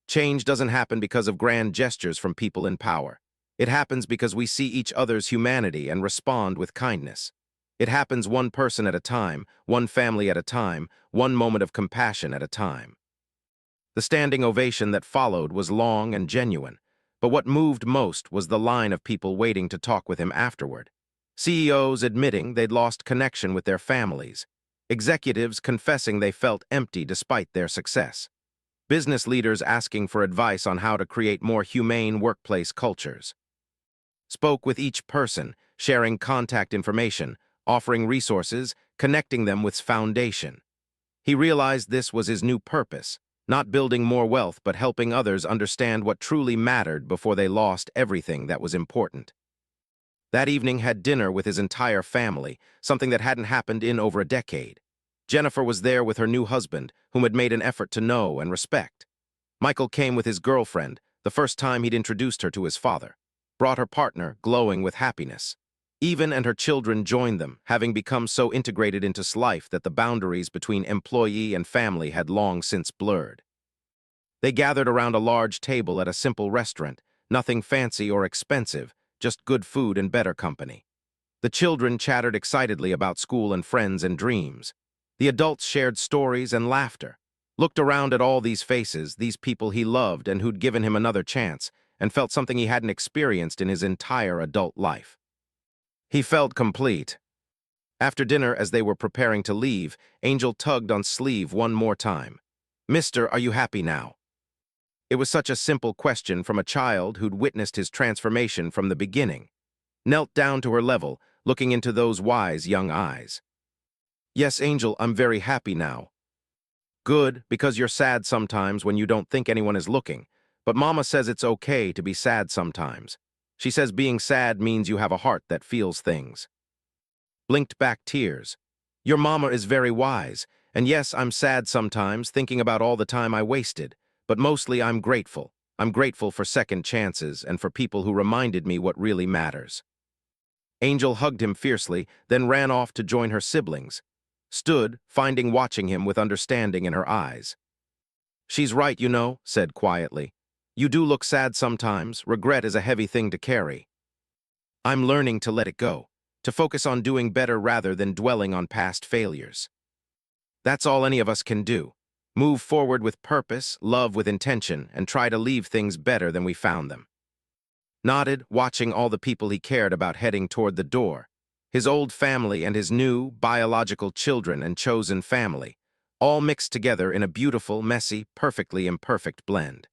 Change doesn't happen because of grand gestures from people in power. It happens because we see each other's humanity and respond with kindness. It happens one person at a time, one family at a time, one moment of compassion at a time. The standing ovation that followed was long and genuine, but what moved most was the line of people waiting to talk with him afterward. CEOs admitting they'd lost connection with their families. Executives confessing they felt empty despite their success. Business leaders asking for advice on how to create more humane workplace cultures. Spoke with each person, sharing contact information, offering resources, connecting them with foundation. He realized this was his new purpose, not building more wealth but helping others understand what truly mattered before they lost everything that was important. That evening had dinner with his entire family, something that hadn't happened in over a decade. Jennifer was there with her new husband, whom had made an effort to know and respect. Michael came with his girlfriend, the first time he'd introduced her to his father. Brought her partner, glowing with happiness. Eva and her children joined them, having become so integrated into life that the boundaries between employee and family had long since blurred. They gathered around a large table at a simple restaurant, nothing fancy or expensive, just good food and better company. The children chattered excitedly about school and friends and dreams. The adults shared stories and laughter, looked around at all these faces, these people he loved and who'd given him another chance, and felt something he hadn't experienced in his entire adult life. He felt complete. After dinner, as they were preparing to leave, Angel tugged on sleeve one more time. "Mister, are you happy now?" It was such a simple question from a child who'd witnessed his transformation from the beginning. Knelt down to her level, looking into those wise young eyes. "Yes, Angel, I'm very happy now." "Good, because you're sad sometimes when you don't think anyone is looking. But Mama says it's okay to be sad sometimes. She says being sad means you have a heart that feels things." Blinked back tears. "Your mama is very wise, and yes, I'm sad sometimes, thinking about all the time I wasted, but mostly I'm grateful. I'm grateful for second chances and for people who reminded me what really matters." Angel hugged him fiercely, then ran off to join her siblings. Stood, watching him with understanding in her eyes. "She's right, you know," said quietly. "You do look sad sometimes. Regret is a heavy thing to carry. I'm learning to let it go, to focus on doing better rather than dwelling on past failures. That's all any of us can do. Move forward with purpose, love with intention, and try to leave things better than we found them." Nodded, watching all the people he cared about heading toward the door. His old family and his new, biological children and chosen family, all mixed together in a beautiful, messy, perfectly imperfect blend.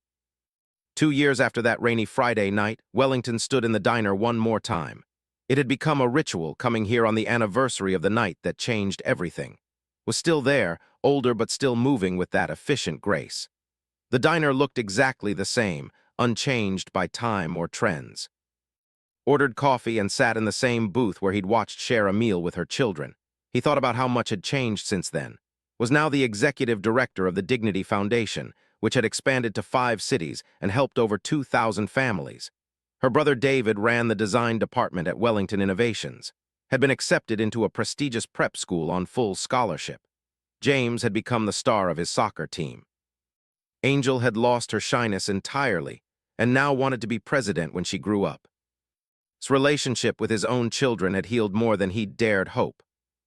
2 years after that rainy Friday night, Wellington stood in the diner one more time. It had become a ritual, coming here on the anniversary of the night that changed everything. Was still there, older but still moving with that efficient grace. The diner looked exactly the same, unchanged by time or trends. Ordered coffee and sat in the same booth where he'd watched share a meal with her children. He thought about how much had changed since then. Was now the executive director of the Dignity Foundation, which had expanded to 5 cities and helped over 2,000 families. Her brother David ran the design department at Wellington Innovations, had been accepted into a prestigious prep school on full scholarship. James had become the star of his soccer team. Angel had lost her shyness entirely and now wanted to be president when she grew up. His relationship with his own children had healed more than he'd dared hope.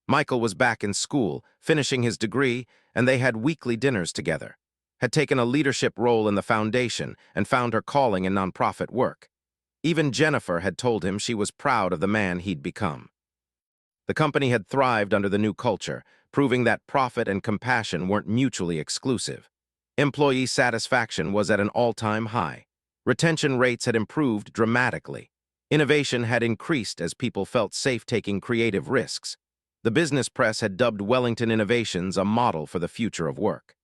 Michael was back in school, finishing his degree, and they had weekly dinners together. Had taken a leadership role in the foundation and found her calling in nonprofit work. Even Jennifer had told him she was proud of the man he'd become. The company had thrived under the new culture, proving that profit and compassion weren't mutually exclusive. Employee satisfaction was at an all-time high. Retention rates had improved dramatically. Innovation had increased as people felt safe taking creative risks. The business press had dubbed Wellington Innovations a model for the future of work.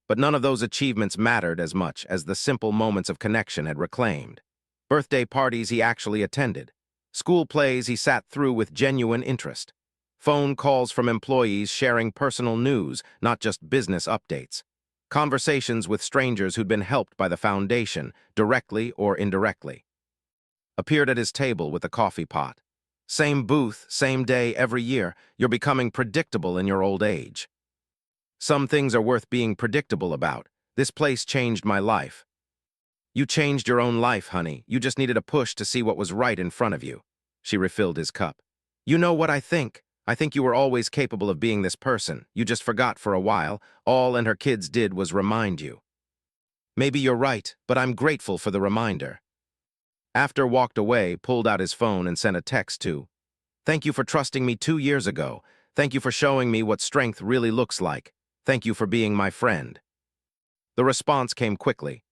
But none of those achievements mattered as much as the simple moments of connection had reclaimed. Birthday parties he actually attended. School plays he sat through with genuine interest. Phone calls from employees sharing personal news, not just business updates. Conversations with strangers who'd been helped by the foundation, directly or indirectly. Appeared at his table with a coffee pot. "Same booth, same day every year. You're becoming predictable in your old age." "Some things are worth being predictable about. This place changed my life." "You changed your own life, honey. You just needed a push to see what was right in front of you." She refilled his cup. "You know what I think? I think you were always capable of being this person. You just forgot for a while. All and her kids did was remind you." "Maybe you're right, but I'm grateful for the reminder." After walked away, pulled out his phone and sent a text to, "Thank you for trusting me 2 years ago. Thank you for showing me what strength really looks like. Thank you for being my friend." The response came quickly.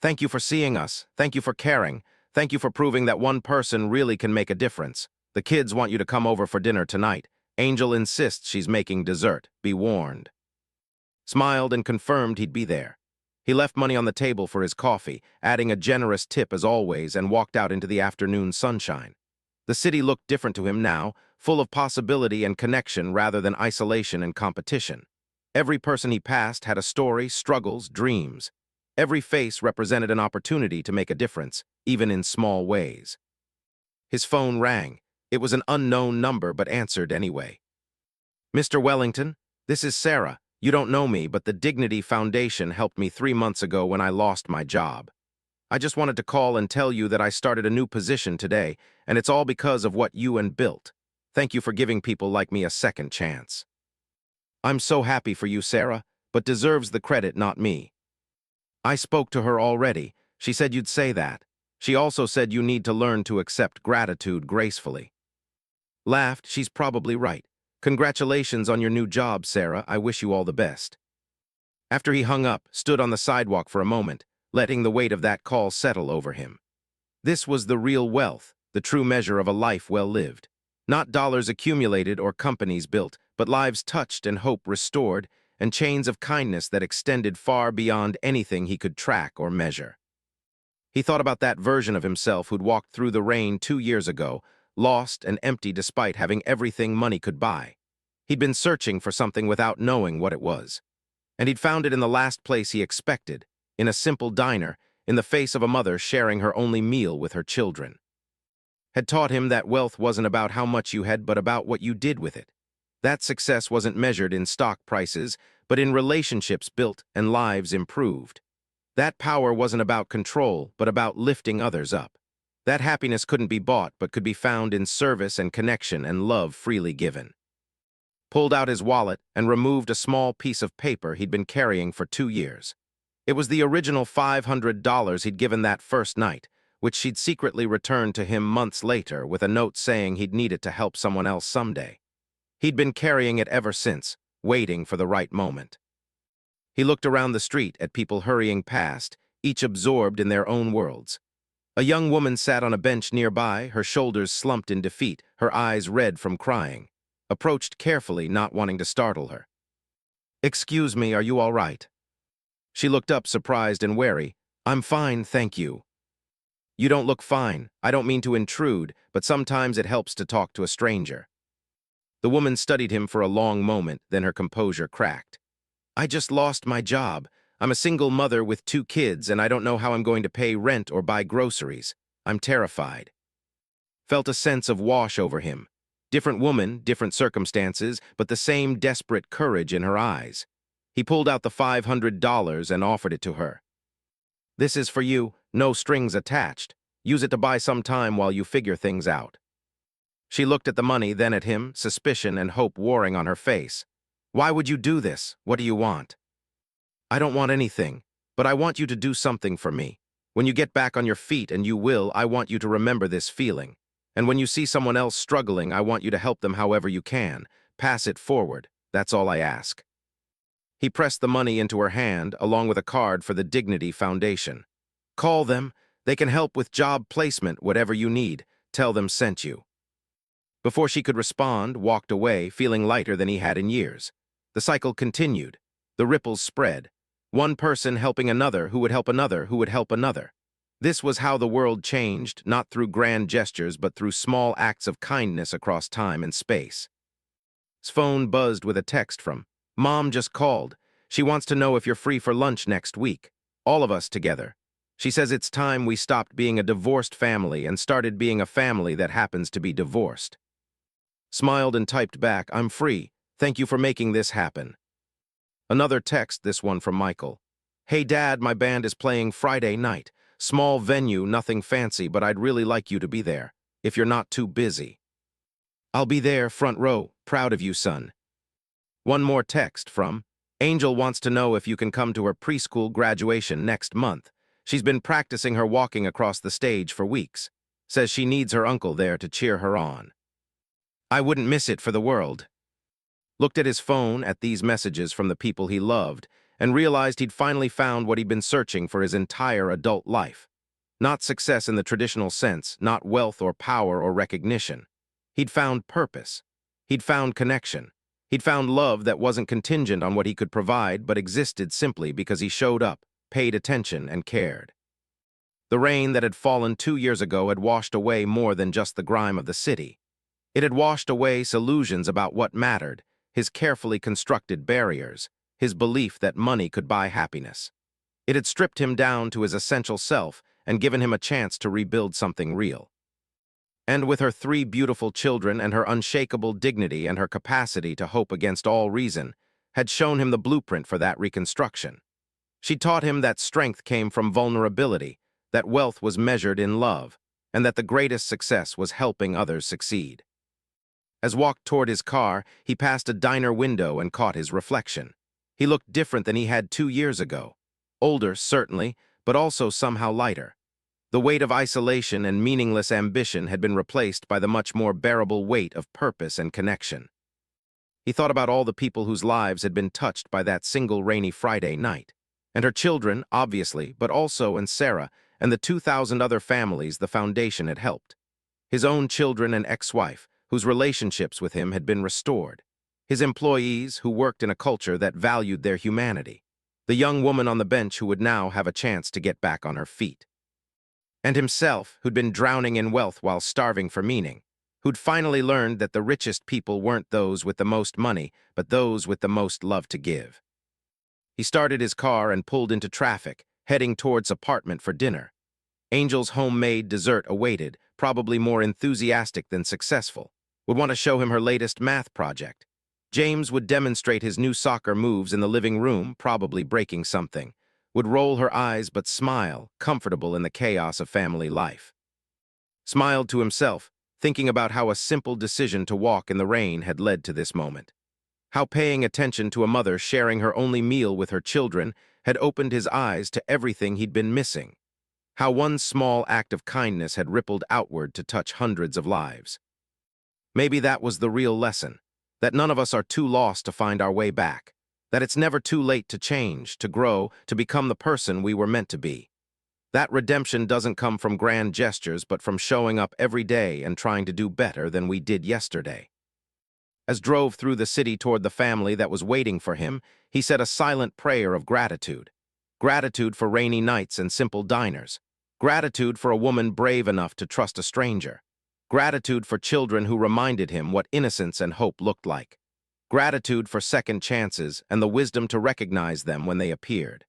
"Thank you for seeing us. Thank you for caring. Thank you for proving that one person really can make a difference. The kids want you to come over for dinner tonight. Angel insists she's making dessert. Be warned." Smiled and confirmed he'd be there. He left money on the table for his coffee, adding a generous tip as always, and walked out into the afternoon sunshine. The city looked different to him now, full of possibility and connection rather than isolation and competition. Every person he passed had a story, struggles, dreams. Every face represented an opportunity to make a difference, even in small ways. His phone rang. It was an unknown number, but answered anyway. "Mr. Wellington, this is Sarah. You don't know me, but the Dignity Foundation helped me 3 months ago when I lost my job. I just wanted to call and tell you that I started a new position today, and it's all because of what you and built. Thank you for giving people like me a second chance." "I'm so happy for you, Sarah, but deserves the credit, not me." "I spoke to her already. She said you'd say that. She also said you need to learn to accept gratitude gracefully." Laughed, she's probably right. Congratulations on your new job, Sarah. I wish you all the best. After he hung up, stood on the sidewalk for a moment, letting the weight of that call settle over him. This was the real wealth, the true measure of a life well lived. Not dollars accumulated or companies built, but lives touched and hope restored, and chains of kindness that extended far beyond anything he could track or measure. He thought about that version of himself who'd walked through the rain 2 years ago, lost and empty despite having everything money could buy. He'd been searching for something without knowing what it was. And he'd found it in the last place he expected, in a simple diner, in the face of a mother sharing her only meal with her children. Had taught him that wealth wasn't about how much you had, but about what you did with it. That success wasn't measured in stock prices, but in relationships built and lives improved. That power wasn't about control, but about lifting others up. That happiness couldn't be bought, but could be found in service and connection and love freely given. Pulled out his wallet and removed a small piece of paper he'd been carrying for 2 years. It was the original $500 he'd given that first night, which she'd secretly returned to him months later with a note saying he'd need it to help someone else someday. He'd been carrying it ever since, waiting for the right moment. He looked around the street at people hurrying past, each absorbed in their own worlds. A young woman sat on a bench nearby, her shoulders slumped in defeat, her eyes red from crying. Approached carefully, not wanting to startle her. "Excuse me, are you all right?" She looked up, surprised and wary. "I'm fine, thank you." "You don't look fine. I don't mean to intrude, but sometimes it helps to talk to a stranger." The woman studied him for a long moment, then her composure cracked. "I just lost my job. I'm a single mother with 2 kids, and I don't know how I'm going to pay rent or buy groceries. I'm terrified." Felt a sense of wash over him. Different woman, different circumstances, but the same desperate courage in her eyes. He pulled out the $500 and offered it to her. "This is for you, no strings attached. Use it to buy some time while you figure things out." She looked at the money, then at him, suspicion and hope warring on her face. "Why would you do this? What do you want?" "I don't want anything, but I want you to do something for me. When you get back on your feet, and you will, I want you to remember this feeling. And when you see someone else struggling, I want you to help them however you can. Pass it forward. That's all I ask." He pressed the money into her hand, along with a card for the Dignity Foundation. "Call them. They can help with job placement, whatever you need. Tell them sent you." Before she could respond, walked away, feeling lighter than he had in years. The cycle continued. The ripples spread. One person helping another who would help another who would help another. This was how the world changed, not through grand gestures, but through small acts of kindness across time and space. His phone buzzed with a text from, "Mom just called. She wants to know if you're free for lunch next week. All of us together. She says it's time we stopped being a divorced family and started being a family that happens to be divorced." Smiled and typed back, "I'm free. Thank you for making this happen." Another text, this one from Michael. "Hey Dad, my band is playing Friday night. Small venue, nothing fancy, but I'd really like you to be there, if you're not too busy." "I'll be there, front row. Proud of you, son." One more text from, "Angel wants to know if you can come to her preschool graduation next month. She's been practicing her walking across the stage for weeks. Says she needs her uncle there to cheer her on." "I wouldn't miss it for the world." Looked at his phone, at these messages from the people he loved, and realized he'd finally found what he'd been searching for his entire adult life. Not success in the traditional sense, not wealth or power or recognition. He'd found purpose. He'd found connection. He'd found love that wasn't contingent on what he could provide, but existed simply because he showed up, paid attention, and cared. The rain that had fallen 2 years ago had washed away more than just the grime of the city. It had washed away illusions about what mattered, his carefully constructed barriers, his belief that money could buy happiness. It had stripped him down to his essential self and given him a chance to rebuild something real. And with her 3 beautiful children and her unshakable dignity and her capacity to hope against all reason, had shown him the blueprint for that reconstruction. She taught him that strength came from vulnerability, that wealth was measured in love, and that the greatest success was helping others succeed. As walked toward his car, he passed a diner window and caught his reflection. He looked different than he had 2 years ago. Older, certainly, but also somehow lighter. The weight of isolation and meaningless ambition had been replaced by the much more bearable weight of purpose and connection. He thought about all the people whose lives had been touched by that single rainy Friday night. And her children, obviously, but also and Sarah, and the 2,000 other families the foundation had helped. His own children and ex-wife, whose relationships with him had been restored. His employees, who worked in a culture that valued their humanity. The young woman on the bench who would now have a chance to get back on her feet. And himself, who'd been drowning in wealth while starving for meaning. Who'd finally learned that the richest people weren't those with the most money, but those with the most love to give. He started his car and pulled into traffic, heading towards apartment for dinner. Angel's homemade dessert awaited, probably more enthusiastic than successful. Would want to show him her latest math project. James would demonstrate his new soccer moves in the living room, probably breaking something. Would roll her eyes but smile, comfortable in the chaos of family life. Smiled to himself, thinking about how a simple decision to walk in the rain had led to this moment. How paying attention to a mother sharing her only meal with her children had opened his eyes to everything he'd been missing. How one small act of kindness had rippled outward to touch hundreds of lives. Maybe that was the real lesson, that none of us are too lost to find our way back, that it's never too late to change, to grow, to become the person we were meant to be. That redemption doesn't come from grand gestures but from showing up every day and trying to do better than we did yesterday. As drove through the city toward the family that was waiting for him, he said a silent prayer of gratitude. Gratitude for rainy nights and simple diners. Gratitude for a woman brave enough to trust a stranger. Gratitude for children who reminded him what innocence and hope looked like. Gratitude for second chances and the wisdom to recognize them when they appeared.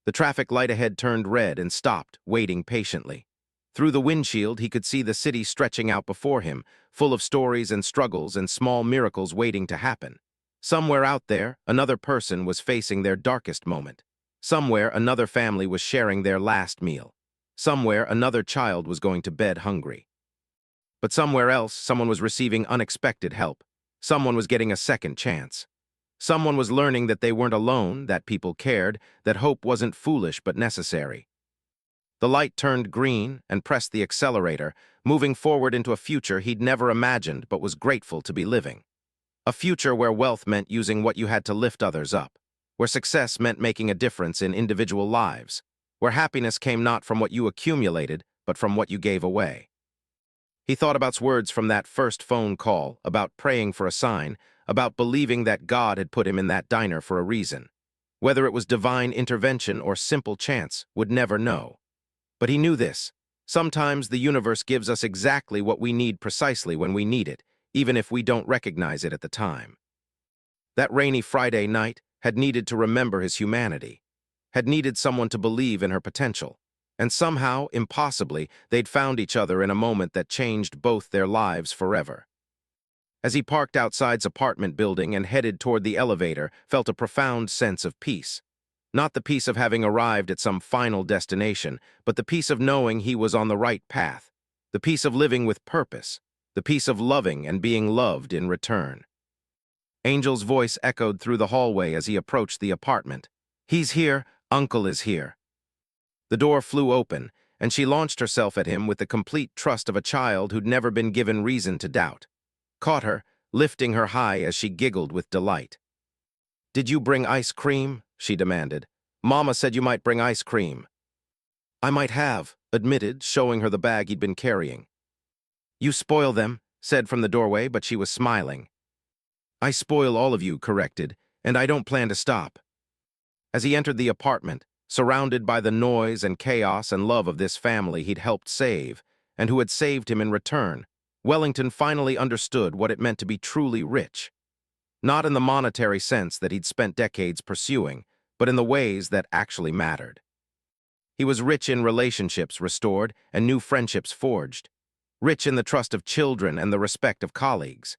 The traffic light ahead turned red and stopped, waiting patiently. Through the windshield, he could see the city stretching out before him, full of stories and struggles and small miracles waiting to happen. Somewhere out there, another person was facing their darkest moment. Somewhere, another family was sharing their last meal. Somewhere, another child was going to bed hungry. But somewhere else, someone was receiving unexpected help. Someone was getting a second chance. Someone was learning that they weren't alone, that people cared, that hope wasn't foolish but necessary. The light turned green and pressed the accelerator, moving forward into a future he'd never imagined but was grateful to be living. A future where wealth meant using what you had to lift others up, where success meant making a difference in individual lives, where happiness came not from what you accumulated but from what you gave away. He thought about words from that first phone call, about praying for a sign, about believing that God had put him in that diner for a reason. Whether it was divine intervention or simple chance, would never know. But he knew this. Sometimes the universe gives us exactly what we need precisely when we need it, even if we don't recognize it at the time. That rainy Friday night had needed to remember his humanity, had needed someone to believe in her potential. And somehow, impossibly, they'd found each other in a moment that changed both their lives forever. As he parked outside's apartment building and headed toward the elevator, felt a profound sense of peace. Not the peace of having arrived at some final destination, but the peace of knowing he was on the right path, the peace of living with purpose, the peace of loving and being loved in return. Angel's voice echoed through the hallway as he approached the apartment. "He's here, Uncle is here." The door flew open, and she launched herself at him with the complete trust of a child who'd never been given reason to doubt. Caught her, lifting her high as she giggled with delight. "Did you bring ice cream?" she demanded. "Mama said you might bring ice cream." "I might have," admitted, showing her the bag he'd been carrying. "You spoil them," said from the doorway, but she was smiling. "I spoil all of you," corrected, "and I don't plan to stop." As he entered the apartment, surrounded by the noise and chaos and love of this family he'd helped save, and who had saved him in return, Wellington finally understood what it meant to be truly rich. Not in the monetary sense that he'd spent decades pursuing, but in the ways that actually mattered. He was rich in relationships restored and new friendships forged, rich in the trust of children and the respect of colleagues,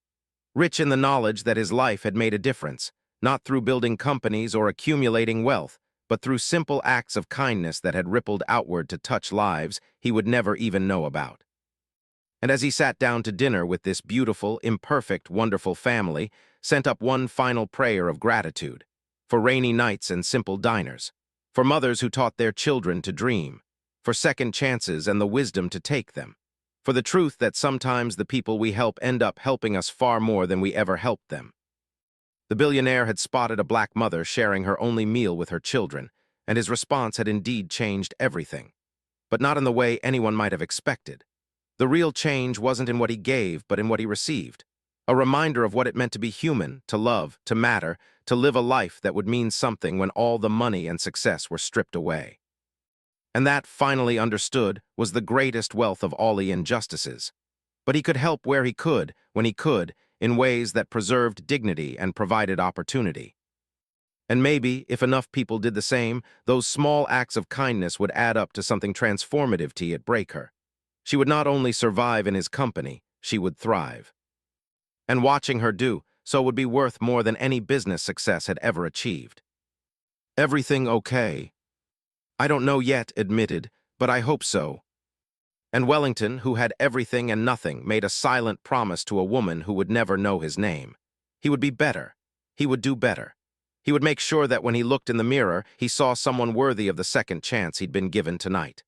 rich in the knowledge that his life had made a difference, not through building companies or accumulating wealth, but through simple acts of kindness that had rippled outward to touch lives he would never even know about. And as he sat down to dinner with this beautiful, imperfect, wonderful family, sent up one final prayer of gratitude, for rainy nights and simple diners, for mothers who taught their children to dream, for second chances and the wisdom to take them, for the truth that sometimes the people we help end up helping us far more than we ever helped them. The billionaire had spotted a black mother sharing her only meal with her children, and his response had indeed changed everything, but not in the way anyone might have expected. The real change wasn't in what he gave, but in what he received. A reminder of what it meant to be human, to love, to matter, to live a life that would mean something when all the money and success were stripped away. And that, finally understood, was the greatest wealth of all the injustices. But he could help where he could, when he could, in ways that preserved dignity and provided opportunity. And maybe, if enough people did the same, those small acts of kindness would add up to something transformative to yet break her. She would not only survive in his company, she would thrive. And watching her do so would be worth more than any business success had ever achieved. Everything okay? I don't know yet, admitted, but I hope so. And Wellington, who had everything and nothing, made a silent promise to a woman who would never know his name. He would be better. He would do better. He would make sure that when he looked in the mirror, he saw someone worthy of the second chance he'd been given tonight.